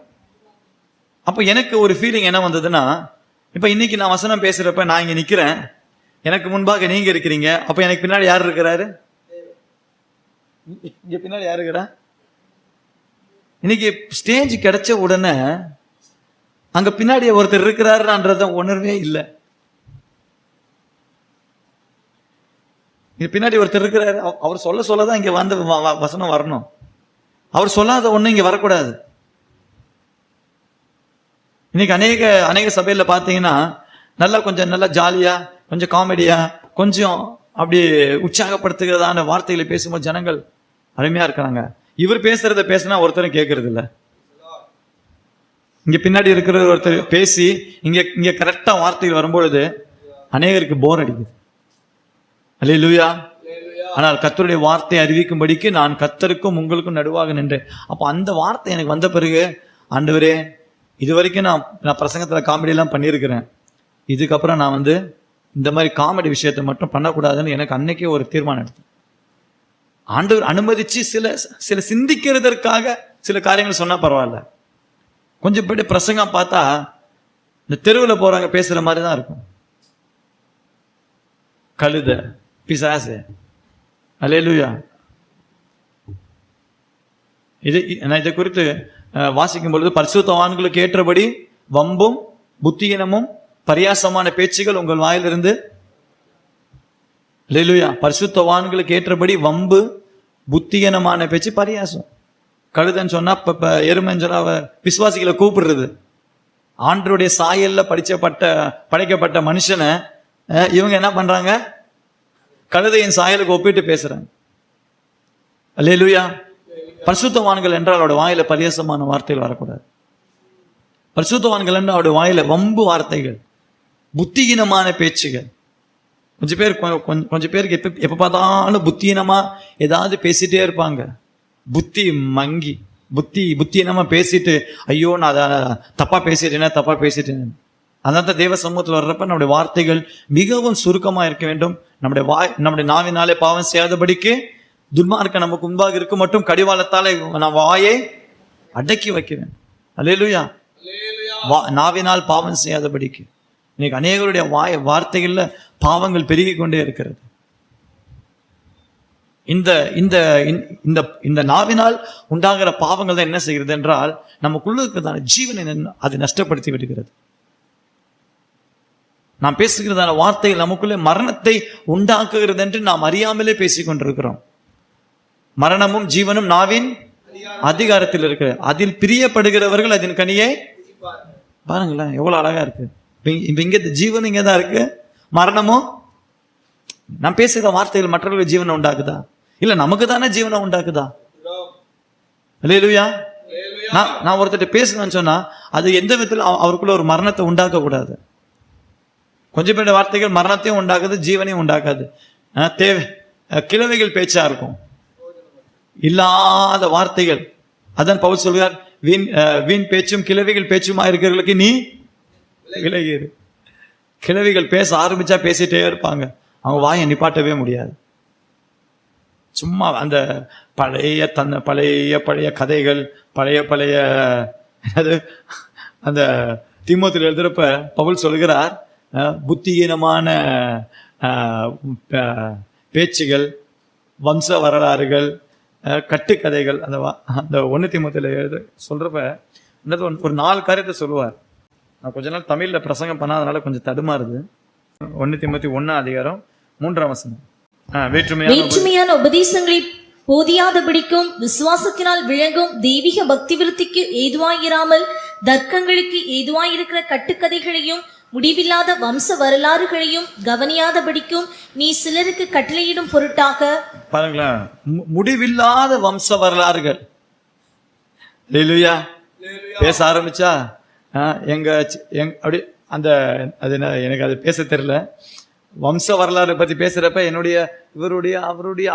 அப்ப எனக்கு ஒரு ஃபீலிங் என்ன வந்ததுன்னா, இப்ப இன்னைக்கு நான் வசனம் பேசுறப்ப நான் இங்க நிக்கிறேன், எனக்கு முன்பாக நீங்க இருக்கிறீங்க. அப்ப எனக்கு பின்னாடி யார் இருக்கிறாரு? இங்க பின்னாடி யாரு இருக்கிறா? இன்னைக்கு ஸ்டேஜ் கிடைச்ச உடனே அங்க பின்னாடி ஒருத்தர் இருக்கிறாருன்றத உணர்வே இல்லை. பின்னாடி ஒருத்தர் இருக்கிறாரு, அவர் சொல்லதான் இங்க வந்து வசனம் வரணும். அவர் சொல்லாத ஒண்ணு இங்க வரக்கூடாது. இன்னைக்கு அநேக சபையில பாத்தீங்கன்னா கொஞ்சம் நல்லா ஜாலியா, கொஞ்சம் காமெடியா, கொஞ்சம் அப்படி உற்சாகப்படுத்துகிறதான வார்த்தைகளை பேசும்போது ஜனங்கள் அருமையா இருக்கிறாங்க. இவர் பேசுறத பேசினா ஒருத்தரும் கேட்கறது இல்லை. இங்க பின்னாடி இருக்கிற ஒருத்தர் பேசி இங்க கரெக்டா வார்த்தைகள் வரும்பொழுது அநேகருக்கு போர் அடிக்குது. அல்லேலூயா. ஆனால் கர்த்தருடைய வார்த்தை அறிவிக்கும்படிக்கு நான் கர்த்தருக்கும் உங்களுக்கும் நடுவாக நின்றேன். அப்போ அந்த வார்த்தை எனக்கு வந்த பிறகு, ஆண்டவரே, இது வரைக்கும் நான் பிரசங்கத்தில் காமெடியெல்லாம் பண்ணியிருக்கிறேன், இதுக்கப்புறம் நான் இந்த மாதிரி காமெடி விஷயத்தை மட்டும் பண்ணக்கூடாதுன்னு எனக்கு அன்னைக்கே ஒரு தீர்மானம் எடுத்தேன். ஆண்டவர் அனுமதிச்சு சில சிந்திக்கிறதற்காக சில காரியங்கள் சொன்னா பரவாயில்ல. கொஞ்சம் போய்ட்டு பிரசங்கம் பார்த்தா இந்த தெருவில் போறவங்க பேசுற மாதிரி தான் இருக்கும். கழுத, பிசாசு, அல்லேலூயா. நான் இதை குறித்து வாசிக்கும் பொழுது, பரிசுத்தவான்களுக்கு ஏற்றபடி வம்பும் புத்தியினமும் பரியாசமான பேச்சுகள் உங்கள் வாயிலிருந்து, அல்லேலூயா, பரிசுத்தவான்களுக்கு ஏற்றபடி வம்பு புத்தியினமான பேச்சு பரியாசம். கழுதன்னு சொன்னா எருமைன்னு சொன்னா விசுவாசிகளை கூப்பிடுறது. ஆண்டருடைய சாயல்ல படைக்கப்பட்ட மனுஷனை இவங்க என்ன பண்றாங்க? கழுதையின் சாயலுக்கு ஒப்பிட்டு பேசுறாங்க. அல்லேலூயா. பரிசுத்தவான்கள் என்றால் அவருடைய வாயில பரியாசமான வார்த்தைகள் வரக்கூடாது. பரிசுத்தவான்கள் என்றால் அவருடைய வாயில வம்பு வார்த்தைகள், புத்திஹீனமான பேச்சுகள். கொஞ்சம் பேருக்கு எப்ப பார்த்தாலும் புத்திஹீனமா ஏதாவது பேசிட்டே இருப்பாங்க. புத்தி மங்கி புத்திஹீனமா பேசிட்டு, ஐயோ நான் அதை தப்பா பேசிட்டேன். அதனால தேவ சமூகத்தில் வர்றப்ப நம்முடைய வார்த்தைகள் மிகவும் சுருக்கமா இருக்க வேண்டும். நம்முடைய நாவினாலே பாவம் செய்யாதபடிக்கு, துன்மார்க்க நமக்கு முன்பாக இருக்க மட்டும் கடிவாளத்தாலே நான் வாயை அடக்கி வைக்கிறேன். அல்லேலூயா. நாவினால் பாவம் செய்யாதபடிக்கு. இன்னைக்கு அநேகருடைய வார்த்தைகள்ல பாவங்கள் பெருகி கொண்டே இருக்கிறது. இந்த நாவினால் உண்டாகிற பாவங்கள் தான் என்ன செய்கிறது என்றால், நமக்குள்ள இருக்கிறதான ஜீவனை அது நஷ்டப்படுத்தி விடுகிறது. நாம் பேசுகிறதான வார்த்தைகள் நமக்குள்ளே மரணத்தை உண்டாக்குகிறது என்று நாம் அறியாமலே பேசிக் கொண்டிருக்கிறோம். மரணமும் ஜீவனும் நாவின் அதிகாரத்தில் இருக்கிறது. அதில் பிரியப்படுகிறவர்கள் அதன் கனியை பாருங்களேன், எவ்வளவு அழகா இருக்கு. இங்க ஜீவன் இங்கதான் இருக்கு, மரணமும். நான் பேசுகிற வார்த்தைகள் மற்றவர்களுக்கு ஜீவனை உண்டாக்குதா? இல்ல நமக்கு தானே ஜீவனை உண்டாக்குதா? அல்லேலூயா. நான் ஒருத்தர் பேசணும்னு சொன்னா அது எந்த விதத்தில் அவருக்குள்ள ஒரு மரணத்தை உண்டாக்க கூடாது. கொஞ்சம் பேருடைய வார்த்தைகள் மரணத்தையும் உண்டாக்குது, ஜீவனையும் உண்டாக்காது. கிழவைகள் பேச்சா இருக்கும், இல்லாத வார்த்தைகள். அதான் பவுல் சொல்கிறார், வீண் பேச்சும் கிழவிகள் பேச்சுமா இருக்கிறவர்களுக்கு நீ விலகிரு. கிழவிகள் பேச ஆரம்பிச்சா பேசிட்டே இருப்பாங்க, அவங்க வாயை நிப்பாட்டவே முடியாது. சும்மா அந்த பழைய கதைகள், பழைய அந்த தீமோத்தேயுல எழுதுறப்ப பவுல் சொல்கிறார், புத்திஹீனமான பேச்சுகள், வம்ச வரலாறுகள், கட்டுக்கதைகள். அந்த 1 தீமோத்தேயுல சொல்றப்ப ஒரு 4 காரியத்தை சொல்லுவார். நான் கொஞ்ச நாள் தமிழ்ல பிரசங்கம் பண்ணாதனால கொஞ்சம் தடுமாறுது. 1 தீமோத்தேயு 1:3 வேற்றுமையான உபதேசங்களை போதியாதபடிக்கும், விசுவாசத்தினால் விளங்கும் தெய்வீக பக்தி விருத்திக்கு ஏதுவாயிராமல் தர்க்கங்களுக்கு ஏதுவாயிருக்கிற கட்டுக்கதைகளையும் முடிவில்லாத வம்ச வரலாறுகளையும் கவனியாதபடிக்கும் நீ சிலருக்கு கட்டளையிடும் பொருட்டாக. பாருங்களேன், முடிவில்லாத வம்ச வரலாறுகள். பேச ஆரம்பிச்சா அப்படி எனக்கு அது பேச தெரியல. வம்ச வரலாறு பத்தி பேசுறப்ப இவருடைய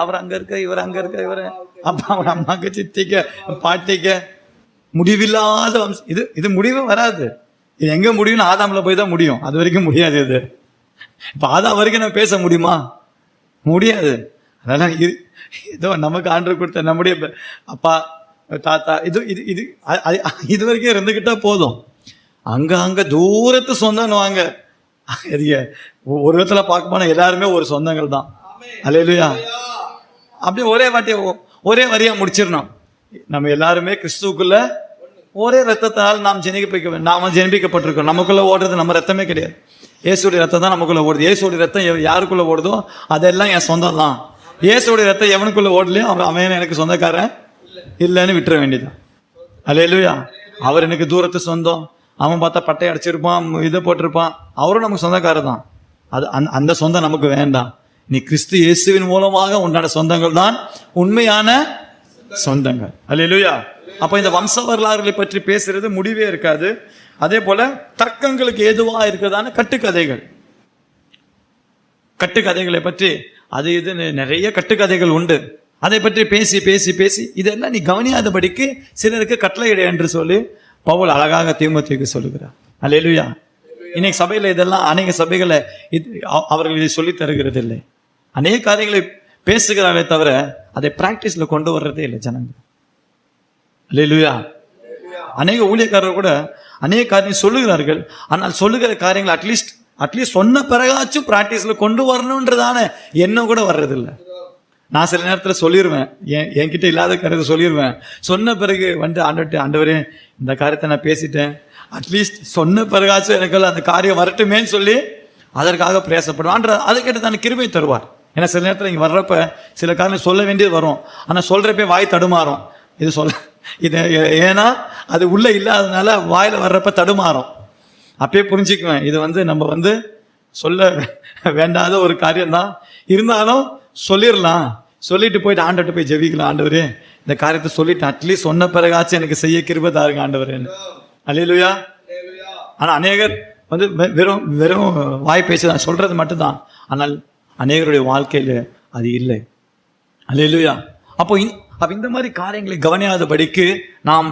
அவர் அங்க இருக்க, இவர் அங்க இருக்க, இவர் அப்பா அம்மாக்கு, சித்திக்க, பாட்டிக்க, முடிவில்லாத வம்சம். இது முடிவு வராது. இது எங்க முடியும்னு ஆதாம்ல போய் தான் முடியும். அது வரைக்கும் முடியாது. இது இப்ப ஆதாம் வரைக்கும் நம்ம பேச முடியுமா? முடியாது. அதெல்லாம் ஏதோ நமக்கு ஆண்டவர் கொடுத்த நம்முடைய அப்பா, தாத்தா, இது வரைக்கும் இருந்துகிட்டா போதும். அங்க தூரத்து சொந்தம் வாங்க. ஒரு விதத்துல பார்க்க போனா எல்லாருமே ஒரு சொந்தங்கள் தான். அல்லேலூயா. அப்படியே ஒரே வரியா முடிச்சிடணும். நம்ம எல்லாருமே கிறிஸ்துக்குள்ள ஒரே ரத்தத்தால் நாம் ஜெனிப்பிக்கப்பட்டிருக்கோம். நமக்குள்ள ஓடுறது நம்ம ரத்தமே கிடையாது, இயேசுடைய ரத்தம் தான் நமக்குள்ள ஓடுது. இயேசுடைய ரத்தம் யாருக்குள்ள ஓடுதோ அதெல்லாம் என் சொந்தம் தான். இயேசுடைய ரத்தம் எவனுக்குள்ள ஓடலையோ அவன் எனக்கு சொந்தக்காரன் இல்லைன்னு விட்டுற வேண்டியதான். அல்லேலூயா. அவர் எனக்கு தூரத்து சொந்தம். அவன் பார்த்தா பட்டை அடிச்சிருப்பான், இதை போட்டிருப்பான், அவரும் நமக்கு சொந்தக்காரர் தான். அந்த சொந்தம் நமக்கு வேண்டாம். நீ கிறிஸ்து இயேசுவின் மூலமாக உண்டான சொந்தங்கள் தான் உண்மையான சொந்தங்கள். அல்லேலூயா. அப்ப இந்த வம்ச வரலாறுகளை பற்றி பேசுறது முடிவே இருக்காது. அதே போல தர்க்கங்களுக்கு ஏதுவா இருக்கிறதான கட்டுக்கதைகளை பற்றி இது நிறைய கட்டுக்கதைகள் உண்டு. அதை பற்றி பேசி பேசி பேசி இதெல்லாம் நீ கவனியாதபடிக்கு சிலருக்கு கட்டளையிட என்று சொல்லி பவுல் அழகாக தீமோத்தேயுக்கு சொல்லுகிறார். அல்லேலூயா. இன்னைக்கு சபையில இதெல்லாம் அநேக சபைகளை அவர்கள் இதை சொல்லி தருகிறது இல்லை. அநேக காரியங்களை பேசுகிறார்களே தவிர அதை பிராக்டிஸ்ல கொண்டு வர்றதே இல்லை ஜனங்க. அல்லேலூயா. அநேக ஊழியக்காரர்கள் கூட அநேக காரியம் சொல்லுகிறார்கள். ஆனால் சொல்லுகிற காரியங்கள் அட்லீஸ்ட் சொன்ன பிறகாச்சும் பிராக்டிஸ்ல கொண்டு வரணும்ன்றதான எண்ணம் கூட வர்றதில்லை. நான் சில நேரத்தில் சொல்லிடுவேன், என்கிட்ட இல்லாத காரியத்தை சொல்லிடுவேன். சொன்ன பிறகு வந்து ஆண்டவரே இந்த காரியத்தை நான் பேசிட்டேன், அட்லீஸ்ட் சொன்ன பிறகாச்சும் எனக்கு அந்த காரியம் வரட்டுமேன்னு சொல்லி அதற்காக பிரயாசப்படுவான். அதை கேட்டு தான் கிருபை தருவார். ஏன்னா சில நேரத்தில் இங்கே வர்றப்ப சில காரணம் சொல்ல வேண்டியது வரும், ஆனால் சொல்றப்ப வாய் தடுமாறும். இது ஏன்னா அது உள்ள இல்லாததுனால வாயில வர்றப்ப தடுமாறும். அப்பயே புரிஞ்சுக்குவேன், இது வந்து நம்ம சொல்ல வேண்டாத ஒரு காரியம்தான். இருந்தாலும் சொல்லிடலாம், சொல்லிட்டு போயிட்டு ஆண்டவர்கிட்ட போய் ஜெபிக்கலாம். ஆண்டவரே இந்த காரியத்தை சொல்லிட்டு அட்லீஸ்ட் சொன்ன பிறகாச்சும் எனக்கு செய்ய கிருபை தாருங்க ஆண்டவரேன்னு. அல்லேலூயா. ஆனா அநேகர் வெறும் வெறும் வாய் பேச சொல்றது மட்டும்தான், ஆனால் அநேகருடைய வாழ்க்கையில அது இல்லை. அல்லேலூயா. அப்போ இந்த மாதிரி காரியங்களை கவனியாதபடிக்கு நாம்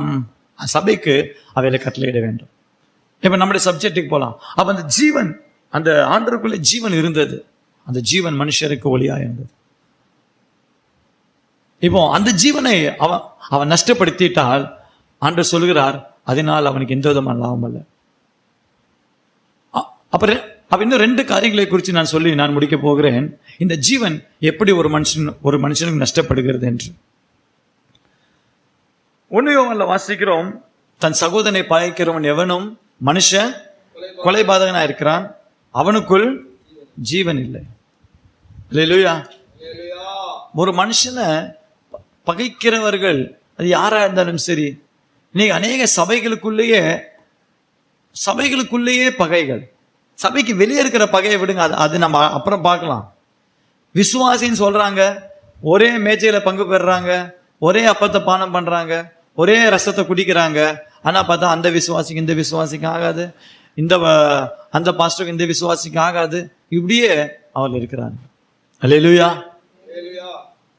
சபைக்கு அவைகளை கட்டளையிட வேண்டும். இப்ப நம்முடைய சப்ஜெக்டுக்கு போலாம். அப்ப அந்த ஜீவன், அந்த ஆண்டவருக்குள்ள ஜீவன் இருந்தது, அந்த ஜீவன் மனுஷருக்கு ஒளியா இருந்தது. இப்போ அந்த ஜீவனை அவன் நஷ்டப்படுத்திட்டால் ஆண்டவர் சொல்லுகிறார், அதனால் அவனுக்கு எந்த விதமான லாபம் அல்ல. அப்ப இன்னும் 2 காரியங்களை குறித்து நான் முடிக்க போகிறேன். இந்த ஜீவன் எப்படி ஒரு மனுஷனுக்கு நஷ்டப்படுகிறது என்று. 1 யோவான்ல வாசிக்கிறோம், தன் சகோதரனை பகைக்கிறவன் எவனும் மனுஷன் கொலைபாதகனா இருக்கிறான், அவனுக்குள் ஜீவன் இல்லை. அல்லேலூயா. ஒரு மனுஷனை பகைக்கிறவர்கள் அது யாரா இருந்தாலும் சரி, இன்னைக்கு அநேக சபைகளுக்குள்ளேயே பகைகள். சபைக்கு வெளியே இருக்கிற பகையை விடுங்க, அது நம்ம அப்புறம் பார்க்கலாம். விசுவாசின்னு சொல்றாங்க, ஒரே மேஜையில பங்கு பெறுறாங்க, ஒரே அப்பத்தை பானம் பண்றாங்க, ஒரே ரசத்தை குடிக்கிறாங்க. ஆனா பார்த்தா அந்த விசுவாசிக்கு இந்த விசுவாசிக்கு ஆகாது, அந்த பாஸ்டருக்கு இந்த விசுவாசிக்கு ஆகாது, இப்படியே அவர்கள் இருக்கிறாங்க. அல்லேலூயா.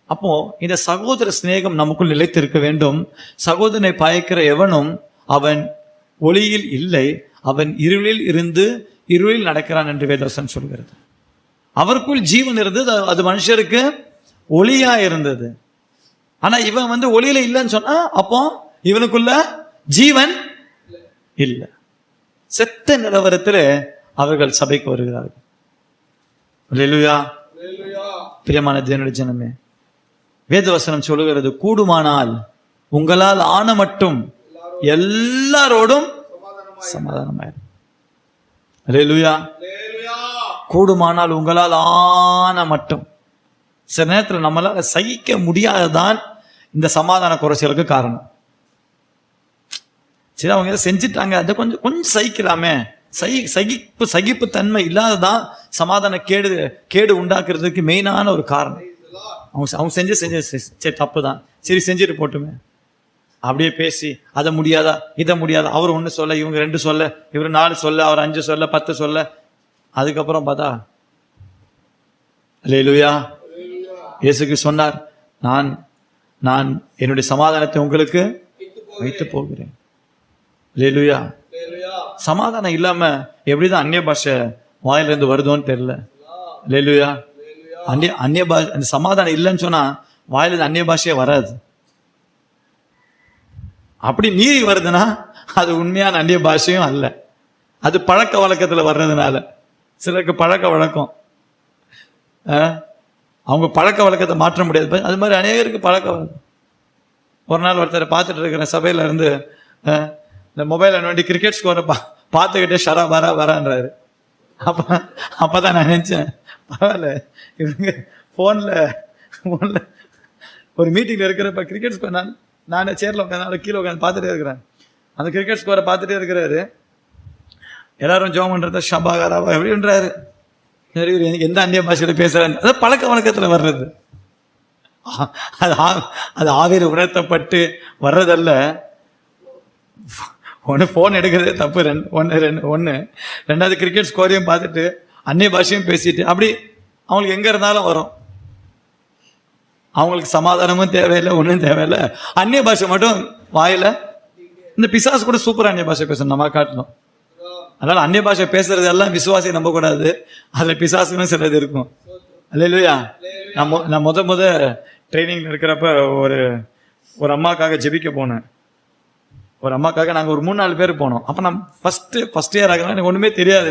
அப்போ இந்த சகோதர சிநேகம் நமக்குள் நிலைத்திருக்க வேண்டும். சகோதரனை பயக்கிற எவனும் அவன் ஒளியில் இல்லை, அவன் இருளில் இருந்து இருளில் நடக்கிறான் என்று வேதவசனம் சொல்கிறது. அவருக்குள் ஜீவன் இருந்தது, அது மனுஷருக்கு ஒளியா இருந்தது. ஆனா இவன் ஒளியில இல்லைன்னு சொன்னா அப்போ இவனுக்குள்ள ஜீவன் இல்லை. செத்த நிலவரத்தில் அவர்கள் சபைக்கு வருகிறார்கள். அல்லேலூயா. பிரியமான தேவனுடைய ஜனமே, வேதவசனம் சொல்லுகிறது, கூடுமானால் உங்களால் ஆன மட்டும் எல்லாரோடும் சமாதானமாயிரும். அல்லேலூயா. கூடுமானால் உங்களால் ஆன மட்டும். சில நேரத்தில் நம்மளால சகிக்க முடியாததான் இந்த சமாதான குறைச்சலுக்கு காரணம். சரி, அவங்க ஏதோ செஞ்சுட்டாங்க, அதை கொஞ்சம் சகிக்கலாமே. சகிப்பு தன்மை இல்லாததான் சமாதான கேடு உண்டாக்குறதுக்கு மெயினான ஒரு காரணம். அவங்க செஞ்சு சரி தப்பு தான், சரி செஞ்சுட்டு போட்டுமே, அப்படியே பேசி அதை முடியாதா இதை முடியாதா, அவர் 1 சொல்ல, இவங்க 2 சொல்ல, இவர் 4 சொல்ல, அவர் 5 சொல்ல, 10 சொல்ல, அதுக்கப்புறம் பார்த்தா அல்லேலூயா. இயேசுக்கு சொன்னார், நான் என்னுடைய சமாதானத்தை உங்களுக்கு வைத்து போகிறேன். அல்லேலூயா. சமாதானம் இல்லாம எப்படிதான் அந்நிய பாஷை வாயிலிருந்து வருதோன்னு தெரியல. அல்லேலூயா. அந்நிய பாஷை, அந்த சமாதானம் இல்லைன்னு சொன்னா வாயிலிருந்து அந்நிய பாஷையே வராது. அப்படி மீறி வருதுன்னா அது உண்மையான அந்நிய பாஷையும் அல்ல, அது பழக்க வழக்கத்துல வர்றதுனால. சிலருக்கு பழக்க வழக்கம், அவங்க பழக்க வழக்கத்தை மாற்ற முடியாது. அது மாதிரி அநேகருக்கு பழக்க வழக்கம். ஒரு நாள் ஒருத்தரை பார்த்துட்டு இருக்கிற சபையில இருந்து இந்த மொபைல் வேண்டி கிரிக்கெட் ஸ்கோரை பார்த்துக்கிட்டே ஷரா வரான்றாரு. அப்பதான் நான் நினைச்சேன், பரவாயில்ல, இவங்க போன்ல ஒரு மீட்டிங்ல இருக்கிறப்ப கிரிக்கெட் ஸ்கோர், நானே சேர்ல உட்காந்து கீழே உட்காந்து பார்த்துட்டே இருக்கிறேன். அந்த கிரிக்கெட் ஸ்கோரை பார்த்துட்டே இருக்கிறாரு. எல்லாரும் ஜோம் பண்றத ஷபாகாராவா எப்படின்றாரு. எந்த அந்நிய பாஷையில பேசுறாரு, அதாவது பழக்க வழக்கத்துல வர்றது. அது ஆவியில் உணர்த்தப்பட்டு வர்றதல்ல. போன் எடுக்கிறதே தப்பு. ஒன்று ரெண்டாவது கிரிக்கெட் ஸ்கோரையும் பார்த்துட்டு அந்நிய பாஷையும் பேசிட்டு அப்படி அவங்களுக்கு எங்க இருந்தாலும் வரும். அவங்களுக்கு சமாதானமும் தேவையில்லை, ஒன்றும் தேவையில்லை, அந்நிய பாஷை மட்டும் வாயில. இந்த பிசாசு கூட சூப்பர் அந்நிய பாஷை பேசணும், நம்ம காட்டணும். அதனால அந்நிய பாஷை பேசுறது எல்லாம் விசுவாசியை நம்ப கூடாது, அதுல பிசாசுன்னு சிலது இருக்கும். அல்லேலூயா. நான் முத ட்ரைனிங்ல இருக்கிறப்ப ஒரு அம்மாக்காக ஜெபிக்க போனேன். ஒரு அம்மாக்காக நாங்கள் ஒரு 3-4 பேர் போனோம். அப்போ நான் ஃபர்ஸ்ட் இயர் ஆகிறதுனால எனக்கு ஒன்றுமே தெரியாது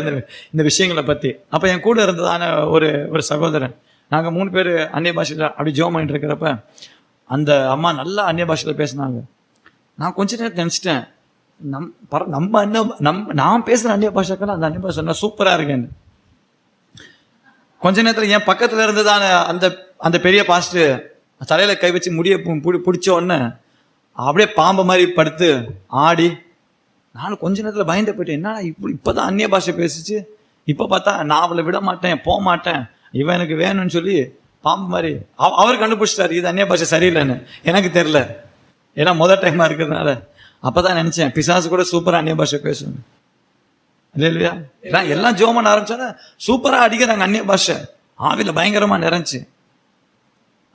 இந்த விஷயங்களை பற்றி. அப்போ என் கூட இருந்ததான ஒரு சகோதரன், நாங்கள் 3 பேர் அந்நிய பாஷையில் அப்படி ஜெபம் பண்ணிட்டு இருக்கிறப்ப அந்த அம்மா நல்லா அந்நிய பாஷையில் பேசினாங்க. நான் கொஞ்ச நேரம் நினச்சிட்டேன், நான் பேசுகிற அந்நிய பாஷைக்கெல்லாம் அந்த அந்நிய பாஷை சூப்பராக இருக்கேன்னு. கொஞ்ச நேரத்தில் என் பக்கத்தில் இருந்ததான அந்த பெரிய பாஸ்டர் தலையில கை வச்சு முடிய பிடிச்ச உடனே அப்படியே பாம்பு மாதிரி படுத்து ஆடி, நானும் கொஞ்ச நேரத்தில் பயந்து போயிட்டேன். என்னடா இப்போதான் அந்நிய பாஷை பேசிச்சு, இப்போ பார்த்தா நான் அவளை விட மாட்டேன், போக மாட்டேன், இவன் எனக்கு வேணும்னு சொல்லி பாம்பு மாதிரி அவர் கண்டுபிடிச்சிட்டாரு இது அந்நிய பாஷை சரியில்லைன்னு. எனக்கு தெரில, ஏன்னா முதல் டைமாக இருக்கிறதுனால. அப்போதான் நினச்சேன் பிசாசு கூட சூப்பராக அந்நிய பாஷை பேசணும். இல்லையா? எல்லாம் ஜோமன் ஆரம்பிச்சோன்னா சூப்பராக அடிக்கிறாங்க அந்நிய பாஷை, ஆவியில் பயங்கரமாக நிறைஞ்சி.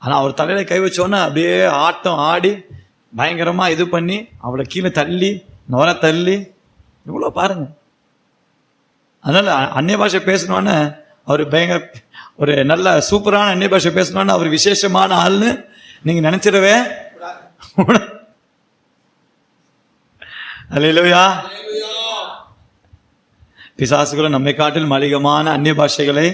ஆனால் அவர் தலையில கை வச்சோன்னா அப்படியே ஆட்டம் ஆடி பயங்கரமா இது பண்ணி அவளை கீழே தள்ளி நுர தள்ளி இவ்வளோ பாருங்க. அதனால அந்நிய பாஷை பேசணுன்னு அவர் பயங்கர ஒரு நல்ல சூப்பரான அந்நிய பாஷை பேசணும்னு அவர் விசேஷமான ஆள்னு நீங்க நினைச்சிடவே. அல்லேலூயா. பிசாசுகளும் நம்மை காட்டில் மலிகமான அந்நிய பாஷைகளை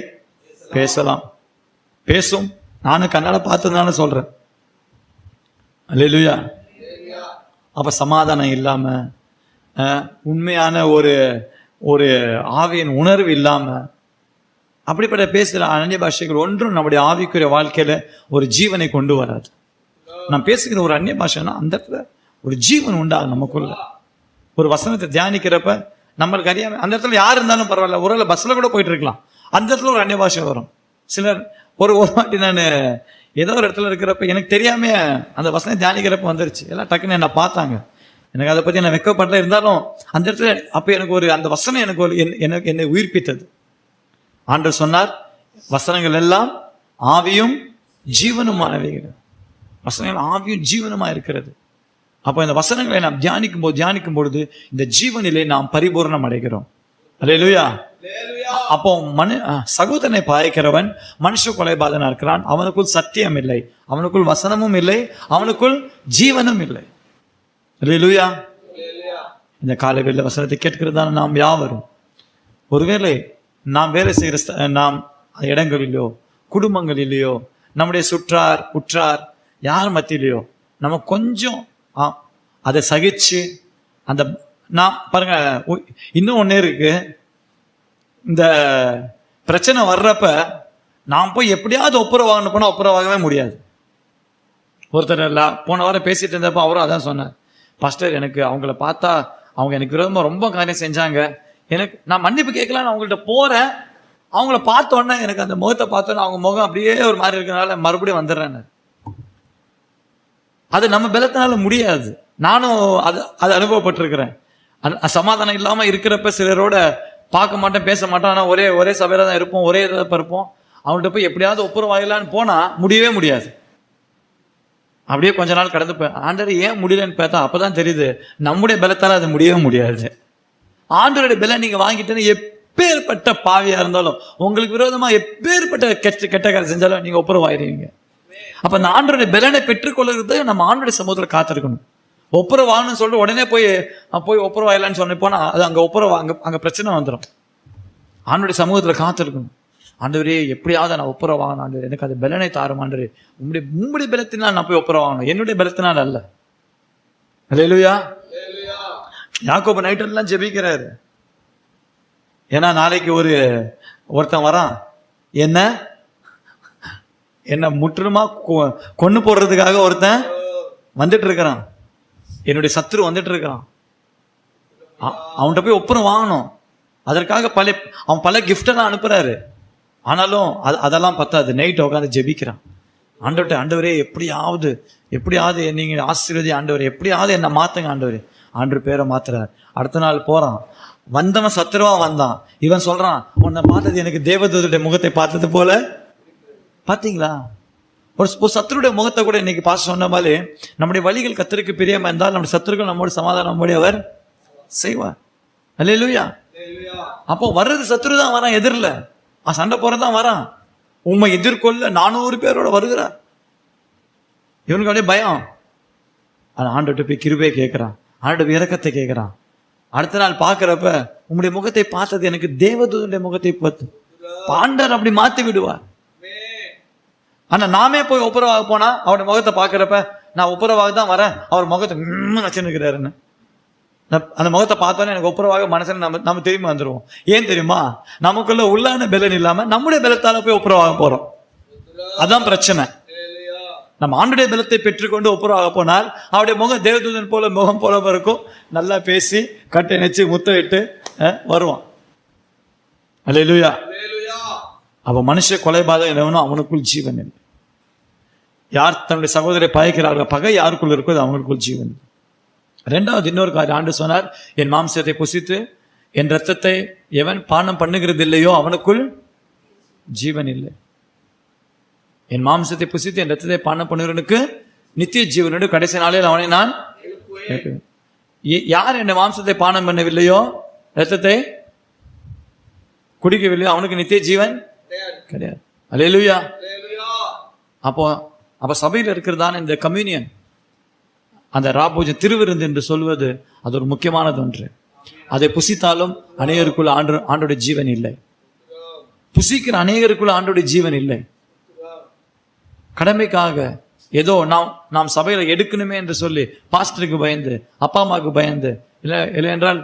பேசும். நானும் கண்ணால பார்த்ததுனால சொல்றேன். அல்லேலூயா. அப்ப சமாதானம் இல்லாம, உண்மையான ஒரு ஆவியின் உணர்வு இல்லாம அப்படிப்பட்ட பேசுகிற அந்நிய பாஷைகள் ஒன்றும் நம்முடைய ஆவிக்குரிய வாழ்க்கையில ஒரு ஜீவனை கொண்டு வராது. நான் பேசுகிற ஒரு அந்நிய பாஷைன்னா அந்த இடத்துல ஒரு ஜீவன் உண்டாகும் நமக்குள்ள. ஒரு வசனத்தை தியானிக்கிறப்ப நம்மளுக்கு அறியாம அந்த இடத்துல யார் இருந்தாலும் பரவாயில்ல, ஒரு பஸ்ல கூட போயிட்டு இருக்கலாம், அந்த இடத்துல ஒரு அந்நிய பாஷை வரும். சிலர் ஒரு வாட்டி நான் ஏதோ ஒரு இடத்துல இருக்கிறப்ப எனக்கு தெரியாம அந்த வசனம் தியானிக்கிறப்ப வந்துருச்சு. எல்லாம் டக்குன்னு என்ன பார்த்தாங்க, எனக்கு அதை பத்தி நான் வெக்கப்படல. இருந்தாலும் அந்த இடத்துல அப்ப எனக்கு அந்த வசனம் எனக்கு என்னை உயிர்ப்பித்தது. ஆண்டவர் சொன்னார், வசனங்கள் எல்லாம் ஆவியும் ஜீவனுமானவைகள். வசனங்கள் ஆவியும் ஜீவனுமா இருக்கிறது. அப்போ இந்த வசனங்களை நாம் தியானிக்கும் பொழுது இந்த ஜீவனிலே நாம் பரிபூர்ணம் அடைகிறோம். அல்லேலூயா. அப்போ சகோதரனை பாய்க்கிறவன் மனுஷ கொலைபாதனா இருக்கிறான், அவனுக்குள் சத்தியம் இல்லை, அவனுக்குள் வசனமும் இல்லை, அவனுக்குள் ஜீவனும் இல்லை. அல்லேலூயா. இந்த காலைவேளை வசனத்தை கேட்கிறதான நாம் யாவரும் ஒருவேளை நாம் வேலை செய்கிற இடங்களிலோ குடும்பங்களிலேயோ நம்முடைய சுற்றார் உற்றார் யார் மத்தியிலையோ நம்ம கொஞ்சம் அதை சகிச்சு நான் பாருங்க. இன்னும் ஒன்னே இருக்கு, இந்த பிரச்சனை வர்றப்ப நாம் போய் எப்படியாவது ஒப்புரவாகணும் போனா ஒப்புரவாகவே முடியாது. ஒருத்தர் போன வாரம் பேசிட்டு இருந்தப்ப அவரும் அதான் சொன்னார், பாஸ்டர் எனக்கு அவங்கள பார்த்தா அவங்க எனக்கு விரோதமா ரொம்ப காரியம் செஞ்சாங்க, எனக்கு நான் மன்னிப்பு கேட்கலான்னு அவங்கள்ட்ட போறேன், அவங்கள பார்த்தோன்னே எனக்கு அந்த முகத்தை பார்த்தோன்னே அவங்க முகம் அப்படியே ஒரு மாதிரி இருக்கிறனால மறுபடியும் வந்துடுறேன்னு. அது நம்ம பலத்தினால முடியாது. நானும் அது அனுபவப்பட்டிருக்கிறேன். சமாதானம் இல்லாம இருக்கிறப்ப சிலரோட பார்க்க மாட்டேன், பேச மாட்டேன், ஆனா ஒரே சபையில தான் இருப்போம், ஒரே இதில் இருப்போம். அவங்கள்ட்ட போய் எப்படியாவது ஒப்புரவாயிலான்னு போனா முடியவே முடியாது. அப்படியே கொஞ்ச நாள் கடந்து போய் ஆண்டவர் ஏன் முடியலன்னு பார்த்தா அப்பதான் தெரியுது நம்முடைய பலத்தால அது முடியவே முடியாது. ஆண்டவருடைய பலம் நீங்க வாங்கிட்டேன்னு எப்பேற்பட்ட பாவியா இருந்தாலும் உங்களுக்கு விரோதமா எப்பேற்பட்ட கெட்ட காரியம் செஞ்சாலும் நீங்க ஒப்புரவாயிருவீங்க. அப்ப அந்த ஆண்டவருடைய பலனை பெற்றுக்கொள்ளுறது நம்ம ஆண்டவருடைய சமூகத்துல காத்திருக்கணும். ஒப்புரவாகணும்னு சொல்லிட்டு உடனே போய் ஒப்புரவாயிலான்னு சொன்ன போனா அது அங்க பிரச்சனை வந்துடும். ஆண்டவருடைய சமூகத்துல காத்திருக்கணும். ஆண்டவரே எப்படியாவது நான் ஒப்புரவாகணும், ஆண்டவர் எனக்கு அது பலனை தாரும், ஆண்டவரே உங்களுடைய பலத்தினால் நான் போய் ஒப்புரவாகணும், என்னுடைய பலத்தினால் அல்ல. அல்லேலூயா. யாக்கோபு நைட்டெல்லாம் ஜெபிக்கிறாரு. ஏன்னா நாளைக்கு ஒருத்தன் வரான், என்ன முற்றிலுமா கொண்டு போடுறதுக்காக ஒருத்தன் வந்துட்டு இருக்கிறான், என்னுடைய சத்துரு வந்துட்டு இருக்கிறான். அவன்கிட்ட போய் ஒப்புரம் வாங்கணும். அதற்காக அவன் பல கிஃப்டெல்லாம் அனுப்புறாரு. ஆனாலும் அதெல்லாம் பத்தாது. நைட் உட்காந்து ஜெபிக்கிறான். ஆண்டவரே எப்படியாவது நீங்க ஆசீர்வதி ஆண்டவரே, எப்படியாவது என்ன மாத்துங்க ஆண்டவரே. ஆண்டவர் பேரை மாத்துறார். அடுத்த நாள் போறான், வந்தவன் சத்துருவா வந்தான். இவன் சொல்றான், உன்னை பார்த்தது எனக்கு தேவதூதருடைய முகத்தை பார்த்தது போல. பாத்தீங்களா? ஒரு சத்துருடைய முகத்தை கூட இன்னைக்கு பார்த்து சொன்ன மாதிரி நம்முடைய வழிகள் கர்த்தருக்கு பிரியமா இருந்தால் நம்முடைய சத்துருக்கள் நம்மோட சமாதானம் அவர் செய்வார். அல்லேலூயா. அப்போ வர்றது சத்துரு தான் வரான், எதிரில் சண்டை போறதான் வரான். உண்மை எதிர்கொள்ள 400 பேரோட வருகிறார். இவனுக்கு அப்படியே பயம். ஆண்டவர்கிட்ட போய் கிருபையை கேட்கிறான், ஆண்டவர் இரக்கத்தை கேட்கிறான். அடுத்த நாள் பார்க்கிறப்ப, உங்களுடைய முகத்தை பார்த்தது எனக்கு தேவதூதனுடைய முகத்தை பார்த்து. ஆண்டவர் அப்படி மாத்தி விடுவார். ஆனா நாமே போய் ஒப்புரவாக போனா அவருடைய முகத்தை பார்க்கிறப்ப, நான் ஒப்புரவாக தான் வரேன், அவர் முகத்தை வச்சுருக்கிறாருன்னு அந்த முகத்தை பார்த்தோன்னே எனக்கு ஒப்புரவாக மனசுல நம்ம திரும்பி வந்துடுவோம். ஏன் தெரியுமா? நமக்குள்ள உள்ளான பலன் இல்லாம நம்முடைய பலத்தால போய் ஒப்புரவாக போறோம். அதான் பிரச்சனை. நம்ம ஆண்டுடைய பலத்தை பெற்றுக்கொண்டு ஒப்புரவாக போனால் அவருடைய முகம் தேவதூதன் போல முகம் போல இருக்கும். நல்லா பேசி கட்டை நெச்சு முத்தமிட்டு வருவான். அல்லேலூயா. அப்ப மனுஷ கொலைபாதகம் என்னவோ அவனுக்குள் ஜீவன் இல்லை. யார் தன்னுடைய சகோதரை பயக்கிறார்கள், பகை யாருக்குள் இருக்கோ அது அவங்களுக்குள் ஜீவன். ரெண்டாவது இன்னொரு காரியம் ஆண்டு சொன்னார், என் மாம்சத்தை புசித்து என் ரத்தத்தை எவன் பானம் பண்ணுகிறது இல்லையோ அவனுக்குள் ஜீவன் இல்லை. என் மாம்சத்தை புசித்து என் ரத்தத்தை பானம் பண்ணுகிறவனுக்கு நித்திய ஜீவனோடு கடைசி நாளில் அவனை நான். யார் என் மாம்சத்தை பானம் பண்ணவில்லையோ, ரத்தத்தை குடிக்கவில்லையோ அவனுக்கு நித்திய ஜீவன் கிடையாது. அல்லேலூயா. அப்போ சபையில் இருக்கிறதான இந்த கம்யூனியன், அந்த ராபோஜன் திருவிருந்து என்று சொல்வது அது ஒரு முக்கியமானது ஒன்று. அதை புசித்தாலும் அநேகருக்குள்ள ஆண்டோடைய ஜீவன் இல்லை. புசிக்கிற அநேகருக்குள்ள ஆண்டோடைய ஜீவன் இல்லை. கடமைக்காக ஏதோ நாம் சபையில எடுக்கணுமே என்று சொல்லி பாஸ்டருக்கு பயந்து, அப்பா அம்மாவுக்கு பயந்து, இல்லை என்றால்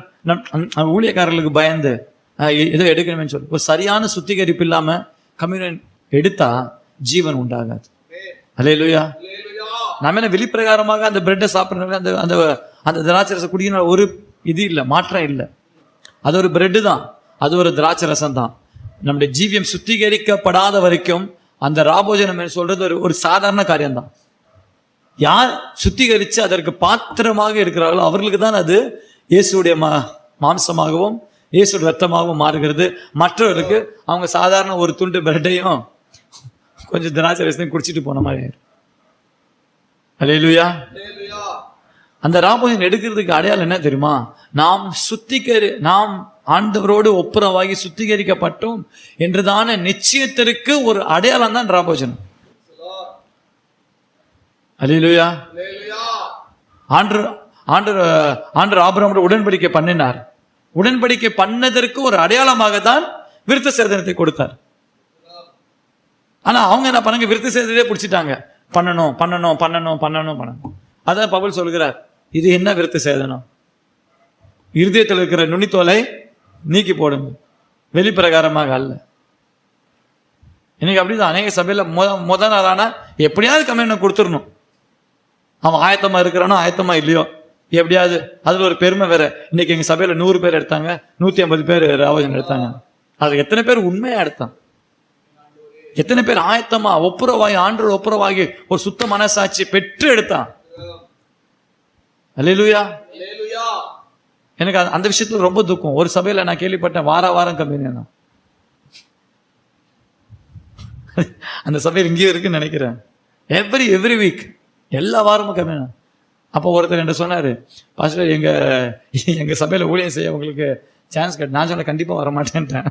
ஊழியக்காரர்களுக்கு பயந்து ஏதோ எடுக்கணுமே சொல்லி ஒரு சரியான சுத்திகரிப்பு இல்லாம கம்யூனியன் எடுத்தா ஜீவன் உண்டாகாது. அல்லேலூயா. நாம என்ன வெளிப்பிரகாரமாக அந்த பிரெட்டை சாப்பிட்ற அந்த திராட்சை ரசம் குடிக்கணும் ஒரு இது இல்லை, மாற்றம் இல்லை. அது ஒரு பிரெட்டு தான், அது ஒரு திராட்சை ரசம் தான். நம்முடைய ஜீவியம் சுத்திகரிக்கப்படாத வரைக்கும் அந்த ராபோஜனம் சொல்றது ஒரு சாதாரண காரியம்தான். யார் சுத்திகரித்து அதற்கு பாத்திரமாக இருக்கிறார்களோ அவர்களுக்கு தான் அது இயேசுடைய மாம்சமாகவும் இயேசுடைய ரத்தமாகவும் மாறுகிறது. மற்றவர்களுக்கு அவங்க சாதாரண ஒரு துண்டு பிரெட்டையும் கொஞ்சம் திராட்சை ரசத்தையும் குடிச்சிட்டு போன மாதிரி. அல்லேலூயா. அந்த ராபோஜனம் எடுக்கிறதுக்கு அடையாளம் என்ன தெரியுமா? நாம் ஆண்டவரோடு ஒப்புரவாகி சுத்திகரிக்கப்பட்டோம் என்றுதான நிச்சயத்திற்கு ஒரு அடையாளம் தான் ராபோஜனம். அல்லேலூயா. ஆண்டவர் ஆபிரகாமோடு உடன்படிக்கை பண்ணினார். உடன்படிக்கை பண்ணதற்கு ஒரு அடையாளமாக தான் விருத்த சேதனத்தை கொடுத்தார். ஆனா அவங்க என்ன பண்ணாங்க? விருத்த சேதனத்தையே பிடிச்சிட்டாங்க. பண்ணணும். அதான் பவுல் சொல்கிறார், இது என்ன விருத்த சேதனம்? இருதயத்தில் இருக்கிற நுனித்தோலை நீக்கி போடுங்க, வெளிப்பிரகாரமாக அல்ல. இன்னைக்கு அப்படிதான் அநேக சபையில முத நாளானா எப்படியாவது கம்யூனை கொடுத்துடணும். அவன் ஆயத்தமா இருக்கிறானோ ஆயத்தமா இல்லையோ எப்படியாவது. அதுல ஒரு பெருமை வேற. இன்னைக்கு எங்க சபையில 100 பேர் எடுத்தாங்க, 150 பேர் ராவஜன் எடுத்தாங்க. அது எத்தனை பேர் உண்மையா எடுத்தான்? எத்தனை பேர் ஆயத்தமா ஒப்புரவாகி ஆண்டவர் ஒப்புரவாகி ஒரு சுத்த மனசாட்சி பெற்று எடுத்தான்? அல்லேலூயா. எனக்கு அந்த விஷயத்துல ரொம்ப துக்கம். ஒரு சபையில நான் கேள்விப்பட்டேன், வாரம் கம்யூனியன் தான். அந்த சபையில் இங்கேயும் இருக்குன்னு நினைக்கிறேன். எவ்ரி வீக் எல்லா வாரமும் கம்யூனியன். அப்போ ஒருத்தர் என்ன சொன்னாரு, பாஸ்டர் எங்க சபையில ஊழியம் செய்ய உங்களுக்கு சான்ஸ் கேட்டு. நான் சொன்ன கண்டிப்பா வரமாட்டேன்ட்டேன்.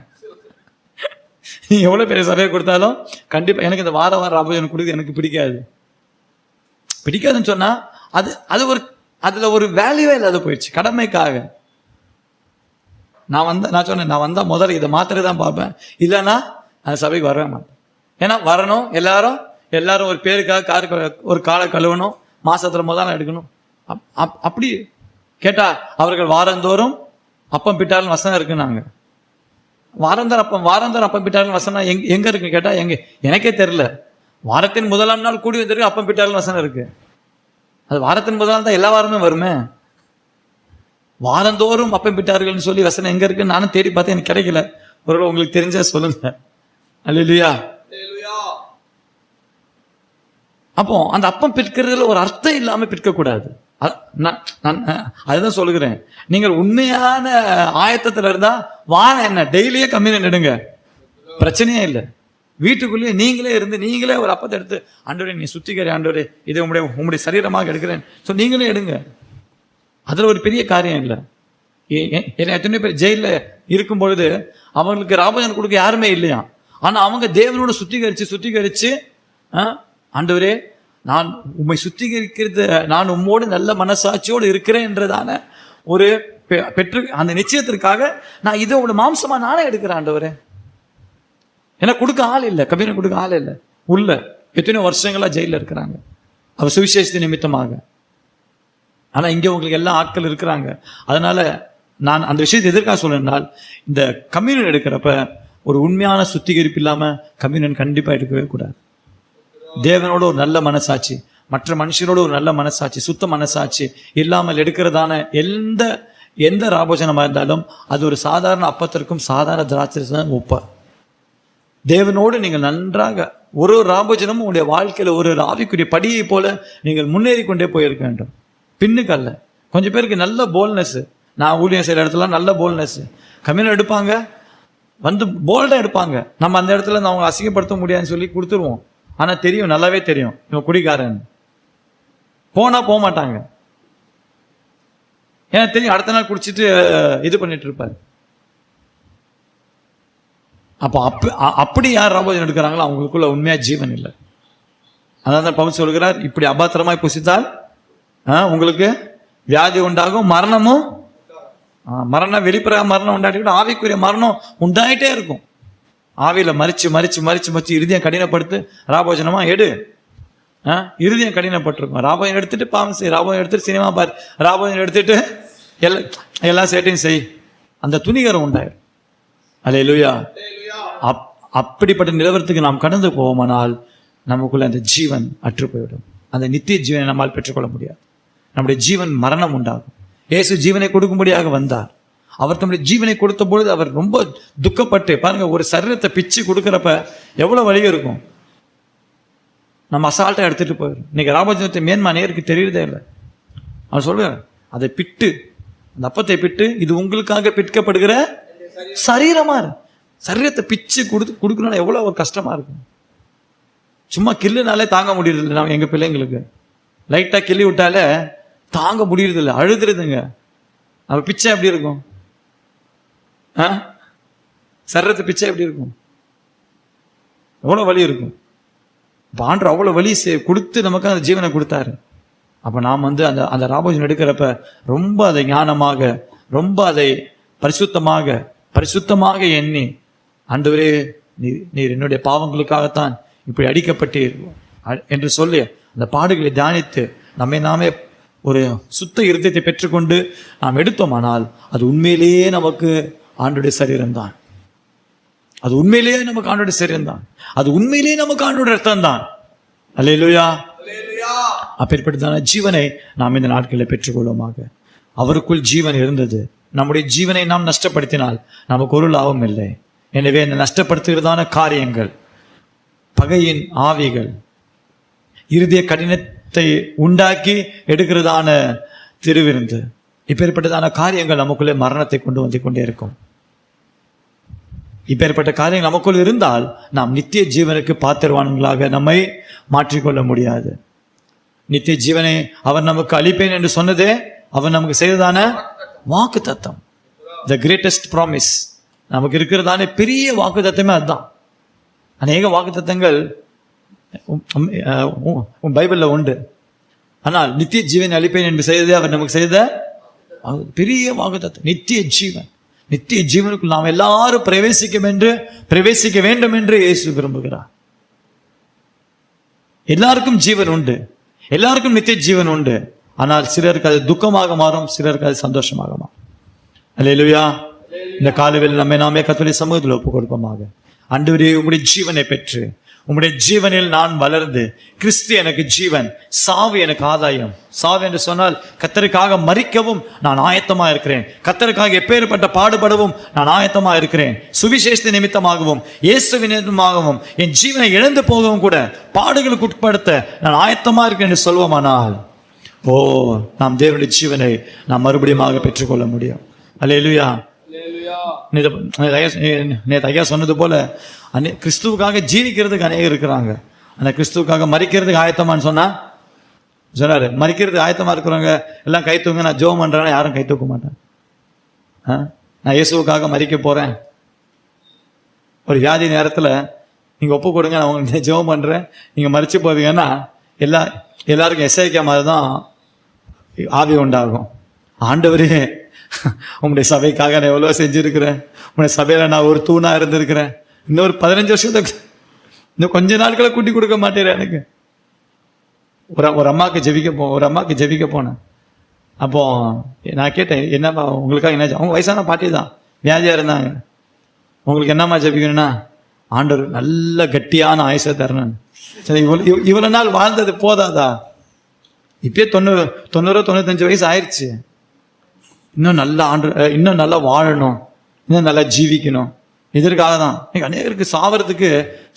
நீ எவ்வளவு பெரிய சபையை கொடுத்தாலும் கண்டிப்பா எனக்கு இந்த வாரம் ராபோஜனம் கொடுக்குது எனக்கு பிடிக்காதுன்னு சொன்னா அதுல ஒரு வேல்யூவே இல்லாத போயிடுச்சு. கடமைக்காக நான் சொன்னேன், நான் வந்தா முதல்ல இதை மாத்திரதான் பார்ப்பேன், இல்லைன்னா அந்த சபைக்கு வரவே மாட்டேன். ஏன்னா வரணும், எல்லாரும் ஒரு பேருக்காக ஒரு காலை கழுவணும், மாசத்துல முதல்ல எடுக்கணும். அப்படி கேட்டா அவர்கள் வாரந்தோறும் அப்பம் பிட்டாலும் வசனம் இருக்குன்னாங்க. வாரந்தோறும் அப்பம் பிட்டாலும் வசனம் எங்க இருக்குன்னு கேட்டா எனக்கே தெரியல. வாரத்தின் முதலாம் நாள் கூடி வந்திருக்கு அப்பம் பிட்டாலும் வசனம் இருக்கு. அது வாரத்தின் முதலாம் தான் எல்லா வாரமே வருமே. வாரந்தோறும் அப்பம் பிட்டார்கள்னு சொல்லி வசனம் எங்க இருக்குன்னு நானும் தேடி பார்த்தேன், எனக்கு கிடைக்கல. ஒருவேளை உங்களுக்கு தெரிஞ்சா சொல்லுங்க. அல்லேலூயா. அப்போ அந்த அப்பம் பிற்கிறதுல ஒரு அர்த்தம் இல்லாம பிற்க கூடாது. அதுதான் சொல்லுகிறேன். நீங்கள் உண்மையான ஆயத்தத்துல இருந்தா வாரம் என்ன டெய்லியே கம்யூனியன் எடுங்க, பிரச்சனையே இல்லை. வீட்டுக்குள்ளேயே நீங்களே இருந்து நீங்களே ஒரு அப்பத்தை எடுத்து, ஆண்டவரே நீ சுத்திகரி, ஆண்டவரே இதை உங்களுடைய சரீரமாக எடுக்கிறேன், நீங்களே எடுங்க. அதுல ஒரு பெரிய காரியம் இல்லை. ஏன்னா எத்தனை பேர் ஜெயிலில் இருக்கும் பொழுது அவங்களுக்கு ராபோஜனம் கொடுக்க யாருமே இல்லையா. ஆனா அவங்க தேவனோட சுத்திகரிச்சு ஆண்டவரே நான் உம்மை சுத்திகரிக்கிறது, நான் உம்மோடு நல்ல மனசாட்சியோடு இருக்கிறேன் என்றதான ஒரு பெற்று அந்த நிச்சயத்திற்காக நான் இதை உங்களோட மாம்சமா நானே எடுக்கிறேன் ஆண்டவரே. ஏன்னா கொடுக்க ஆள் இல்லை, கம்யூனி கொடுக்க ஆள் இல்லை. உள்ள எத்தனையோ வருஷங்களா ஜெயிலில் இருக்கிறாங்க அவர் சுவிசேஷத்தின் நிமித்தமாக. ஆனா இங்க உங்களுக்கு எல்லா ஆட்கள் இருக்கிறாங்க. அதனால நான் அந்த விஷயத்தை எதற்காக சொல்றேன்னால், இந்த கம்யூனியன் எடுக்கிறப்ப ஒரு உண்மையான சுத்திகரிப்பு இல்லாம கம்யூனியன் கண்டிப்பா எடுக்கவே கூடாது. தேவனோட ஒரு நல்ல மனசாட்சி, மற்ற மனுஷனோட ஒரு நல்ல மனசாட்சி, சுத்த மனசாட்சி இல்லாமல் எடுக்கிறதான எந்த ராபோஜனமா இருந்தாலும் அது ஒரு சாதாரண அப்பத்திற்கும் சாதாரண திராட்சை ஒப்பார். தேவனோடு நீங்கள் நன்றாக ஒரு ராபோஜனமும் உங்களுடைய வாழ்க்கையில ஒரு ஆவிக்குரிய படியை போல நீங்கள் முன்னேறி கொண்டே போயிருக்க வேண்டும். பின்னுக்கல்ல. கொஞ்சம் பேருக்கு நல்ல போல்னஸ், நான் ஊழியம் செய்கிற இடத்துல நல்ல போல்னஸ், கம்யூனியன் எடுப்பாங்க, வந்து போல்டா எடுப்பாங்க. நம்ம அந்த இடத்துல அவங்க அசிங்கப்படுத்த முடியாதுன்னு சொல்லி கொடுத்துருவோம். ஆனா தெரியும், நல்லாவே தெரியும் இவன் குடிகாரன். போனா போக மாட்டாங்க, ஏன்னா தெரியும் அடுத்த நாள் குடிச்சிட்டு இது பண்ணிட்டு இருப்பாரு. அப்போ அப்படி யார் ராபோஜனம் எடுக்கிறாங்களோ அவங்களுக்குள்ள உண்மையா ஜீவன் இல்லை. அதான் பவுல் சொல்கிறார், இப்படி அபாத்திரமாய் புசித்தால் உங்களுக்கு வியாதி உண்டாகும், மரணமும் மரணம் வெளிப்புற மரணம் உண்டாட்டிக்கிட்டு ஆவிக்குரிய மரணம் உண்டாயிட்டே இருக்கும். ஆவியில மறிச்சு இருதயம் கடினப்படுத்து ராபோஜனமா எடு. இருதயம் கடினப்பட்டிருக்கும். ராபோஜனம் எடுத்துட்டு பாவம் செய், ராபோஜனம் எடுத்துட்டு சினிமா பாரு, ராபோஜனம் எடுத்துட்டு எல்லா சேட்டையும் செய், அந்த துணிகரம் உண்டாயிரும். அல்லேலூயா. அப்படிப்பட்ட நிலவரத்துக்கு நாம் கடந்து போவோமானால் நமக்குள்ள அந்த ஜீவன் அற்று போய்விடும். அந்த நித்திய ஜீவனை நம்மால் பெற்றுக்கொள்ள முடியாது. நம்முடைய ஜீவன் மரணம் உண்டாகும். இயேசு ஜீவனை கொடுக்கும்படியாக வந்தார். அவர் தம்முடைய ஜீவனை கொடுத்த பொழுது அவர் ரொம்ப துக்கப்பட்டு, பாருங்க, ஒரு சரீரத்தை பிச்சு கொடுக்குறப்ப எவ்வளவு வலி இருக்கும். நம்ம அசால்ட்டா எடுத்துட்டு போயிடும். இன்னைக்கு ராபோஜனத்தை மேன்மா நேருக்கு தெரியறதே இல்லை. அவர் சொல்றார், அதை பிட்டு, அந்த அப்பத்தை பிட்டு, இது உங்களுக்காக பிற்கப்படுகிற சரீரமா சரீரத்தை பிச்சு கொடுக்கணும்னா எவ்வளவு ஒரு கஷ்டமா இருக்கும். சும்மா கில்லுனாலே தாங்க முடியறது இல்லை. எங்க பிள்ளைங்களுக்கு லைட்டா கிள்ளி விட்டாலே தாங்க முடியறது இல்லை, அழுதுறதுங்க. அவ பிச்சை எப்படி இருக்கும்? சரீரத்தை பிச்சை எப்படி இருக்கும்? எவ்வளவு வலி இருக்கும். ஆண்டவர் அவ்வளவு வலி கொடுத்து நமக்கு அந்த ஜீவனை கொடுத்தாரு. அப்ப நாம் அந்த ராபோஜனம் எடுக்கிறப்ப ரொம்ப அதை ஞானமாக, ரொம்ப அதை பரிசுத்தமாக எண்ணி, ஆண்டவரே நீர் என்னுடைய பாவங்களுக்காகத்தான் இப்படி அடிக்கப்பட்டீர் என்று சொல்லி அந்த பாடுகளை தியானித்து நம்மை நாமே ஒரு சுத்த இருதயத்தை பெற்றுக்கொண்டு நாம் எடுத்தோமானால் அது உண்மையிலேயே நமக்கு ஆண்டவருடைய சரீரம்தான். அது உண்மையிலேயே நமக்கு ஆண்டவருடைய சரீரம்தான். அது உண்மையிலேயே நமக்கு ஆண்டவருடைய ரத்தம் தான். அல்லேலூயா. அப்பேற்பட்டதான ஜீவனை நாம் இந்த நாட்களில் பெற்றுக்கொள்வோமாக. அவருக்குள் ஜீவன் இருந்தது. நம்முடைய ஜீவனை நாம் நஷ்டப்படுத்தினால் நமக்கு ஒரு லாபம் இல்லை. எனவே இந்த நஷ்டப்படுத்துகிறதான காரியங்கள், பகையின் ஆவிகள், இருதய கடினத்தை உண்டாக்கி எடுக்கிறதான திருவிருந்து, இப்பேற்பட்டதான காரியங்கள் நமக்குள்ளே மரணத்தை கொண்டு வந்து கொண்டே இருக்கும். இப்பேற்பட்ட காரியங்கள் நமக்குள் இருந்தால் நாம் நித்திய ஜீவனுக்கு பாத்திரவான்களாக நம்மை மாற்றிக்கொள்ள முடியாது. நித்திய ஜீவனை அவர் நமக்கு அளிப்பேன் என்று சொன்னதே அவர் நமக்கு செய்ததான வாக்கு தத்தம். The greatest promise. நமக்கு இருக்கிறதான பெரிய வாக்கு தத்தமே அதுதான். அநேக வாக்கு தத்தங்கள் பைபிள்ல உண்டு. ஆனால் நித்திய ஜீவனை அளிப்பேன் என்று செய்ததே அவர் நமக்கு செய்த பெரிய வாக்கு தத்தம். நித்திய ஜீவன். நித்திய ஜீவனுக்குள் நாம் எல்லாரும் பிரவேசிக்க வேண்டும் என்று இயேசு விரும்புகிறார். எல்லாருக்கும் ஜீவன் உண்டு, எல்லாருக்கும் நித்திய ஜீவன் உண்டு. ஆனால் சிலருக்கு அது துக்கமாக மாறும், சிலருக்கு அது சந்தோஷமாக மாறும். அல்லேலூயா. இந்த காலவேளையில் நம்மை நாமே கர்த்தருடைய சமூகத்தில் ஒப்புக் கொடுப்போமாக. ஆண்டவரே, உம்முடைய ஜீவனை பெற்று, உம்முடைய ஜீவனில் நான் வளர்ந்து, கிறிஸ்து எனக்கு ஜீவன், சாவு எனக்கு ஆதாயம். சாவு என்று சொன்னால் கர்த்தருக்காக மரிக்கவும் நான் ஆயத்தமா இருக்கிறேன். கர்த்தருக்காக எப்பேற்பட்ட பாடுபடவும் நான் ஆயத்தமா இருக்கிறேன். சுவிசேஷ நிமித்தமாகவும் இயேசுவின் நிமித்தமாகவும் என் ஜீவனை இழந்து போகவும் கூட பாடுகளுக்கு உட்படுத்த நான் ஆயத்தமா இருக்கேன் என்று சொல்வோமானால், நாம் தேவனுடைய ஜீவனை நாம் மறுபடியும் பெற்றுக்கொள்ள முடியும். அல்லேலூயா. நேற்று ஐயா சொன்னது போல கிறிஸ்துவுக்காக ஜீவிக்கிறதுக்கு அநேகம் இருக்கிறாங்க. அந்த கிறிஸ்துவுக்காக மரிக்கிறதுக்கு ஆயத்தமான்னு சொன்னாரு. மரிக்கிறதுக்கு ஆயத்தமா இருக்கிறவங்க எல்லாம் கை தூங்க, நான் ஜோம் பண்றேன்னா யாரும் கை தூக்க மாட்டாங்க. நான் இயேசுவுக்காக மரிக்க போறேன், ஒரு வியாதி நேரத்துல நீங்க ஒப்பு கொடுங்க, நான் உங்களுக்கு ஜெபம் பண்றேன், நீங்க மரிச்சு போவீங்கன்னா எல்லாருக்கும் எஸ்ஐகே மாதிரி தான் ஆவி உண்டாகும். ஆண்டவரே, உங்களுடைய சபைக்காக நான் எவ்வளவு செஞ்சிருக்கிறேன், உங்களுடைய சபையில நான் ஒரு தூணா இருந்திருக்கிறேன், இன்னொரு 15 வருஷத்துக்கு இன்னும் கொஞ்ச நாட்களை கூட்டி கொடுக்க மாட்டேன் எனக்கு. ஒரு அம்மாவுக்கு ஜெபிக்க போனேன். அப்போ நான் கேட்டேன், என்னப்பா உங்களுக்காக என்ன? அவங்க வயசான பாட்டி தான், வியாதியா இருந்தாங்க. உங்களுக்கு என்னம்மா ஜெபிக்கணும்னா, ஆண்டவர் நல்ல கட்டியான ஆயுசை தரணும். சரி, இவ்வளவு நாள் வாழ்ந்தது போதாதா? இப்பயே 90-95 வயசு ஆயிடுச்சு. இன்னும் நல்லா இன்னும் நல்லா வாழணும், இன்னும் நல்லா ஜீவிக்கணும். இதற்காக தான் அநேகருக்கு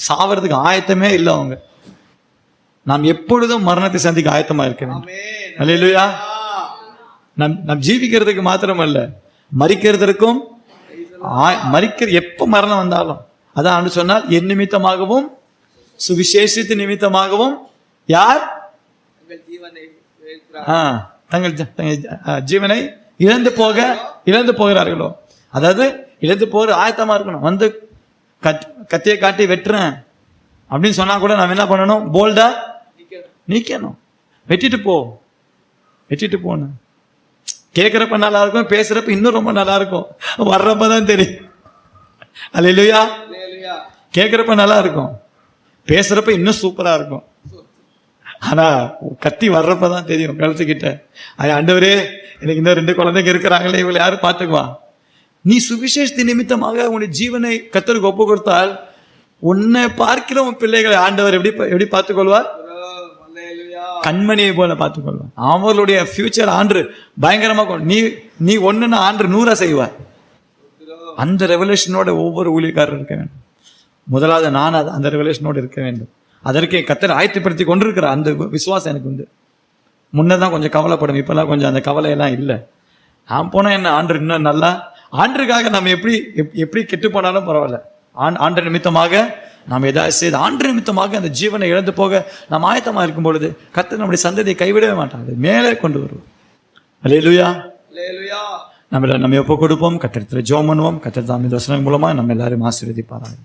சாவறதுக்கு ஆயத்தமே இல்லை. அவங்க நாம் எப்பொழுதும் மரணத்தை சந்திக்க ஆயத்தமா இருக்கிறேன். அல்லேலூயா. நாம் ஜீவிக்கிறதுக்கு மாத்திரம் அல்ல, மரிக்கிறதற்கும் எப்ப மரணம் வந்தாலும் அதான் சொன்னால், என் நிமித்தமாகவும் சுவிசேஷத்து நிமித்தமாகவும் யார் தங்கள் ஜீவனை இழந்து போகிறார்களோ, அதாவது இழந்து போகிற ஆயத்தமா இருக்கணும். வந்து கத்தியை காட்டி வெட்டுறேன் அப்படின்னு சொன்னா கூட நாம் என்ன பண்ணணும்? போல்டா நீக்கணும். வெட்டிட்டு போகணும். கேட்கிறப்ப நல்லா இருக்கும், பேசுறப்ப இன்னும் ரொம்ப நல்லா இருக்கும், வர்றப்பதான் தெரியும். அல்லேலூயா. கேட்கிறப்ப நல்லா இருக்கும், பேசுறப்ப இன்னும் சூப்பரா இருக்கும். ஆனா கத்தி வர்றப்பதான் தெரியும் கழுத்துக்கிட்ட. ஆண்டவரே, எனக்கு இன்னும் 2 குழந்தைங்க இருக்கிறாங்களே, இவங்களை யாரும் பார்த்துக்குவா? நீ சுவிசேஷத்தின் நிமித்தமாக உன்னுடைய ஜீவனை கர்த்தருக்கு ஒப்பு கொடுத்தால், உன்னை பார்க்கிற உன் பிள்ளைகளை ஆண்டவர் எப்படி பார்த்துக்கொள்வார்? கண்மணியை போல பார்த்துக்கொள்வார். அவர்களுடைய ஃபியூச்சர் ஆண்டு பயங்கரமா நீ ஒண்ணுன்னா ஆண்டு 100 செய்வார். அந்த ரெவலேஷனோட ஒவ்வொரு ஊழியக்காரரும் இருக்க வேண்டும். முதலாவது நான் அந்த ரெவலேஷனோடு இருக்க வேண்டும். அதற்கு கர்த்தர் ஆயத்தப்படுத்தி கொண்டிருக்கிற அந்த விசுவாசம் எனக்கு உண்டு. முன்னதான் கொஞ்சம் கவலைப்படும், இப்பெல்லாம் கொஞ்சம் அந்த கவலையெல்லாம் இல்லை. நான் போனா என்ன, ஆண்டு இன்னும் நல்லா, ஆண்டுக்காக நம்ம எப்படி கெட்டு போனாலும் பரவாயில்ல, ஆண்டு நிமித்தமாக நாம் ஏதாவது செய்து ஆண்டு நிமித்தமாக அந்த ஜீவனை இழந்து போக நாம் ஆயத்தமா இருக்கும் பொழுது கர்த்தர் நம்முடைய சந்ததியை கைவிடவே மாட்டாங்க, மேலே கொண்டு வருவோம். அல்லேலூயா. நம்ம ஒப்பு கொடுப்போம், கர்த்தர் ஜெபம் பண்ணுவோம். கர்த்தர் தாமே இந்த வசனம் மூலமா நம்ம எல்லாரும் ஆசீர்வதிப்பாராங்க.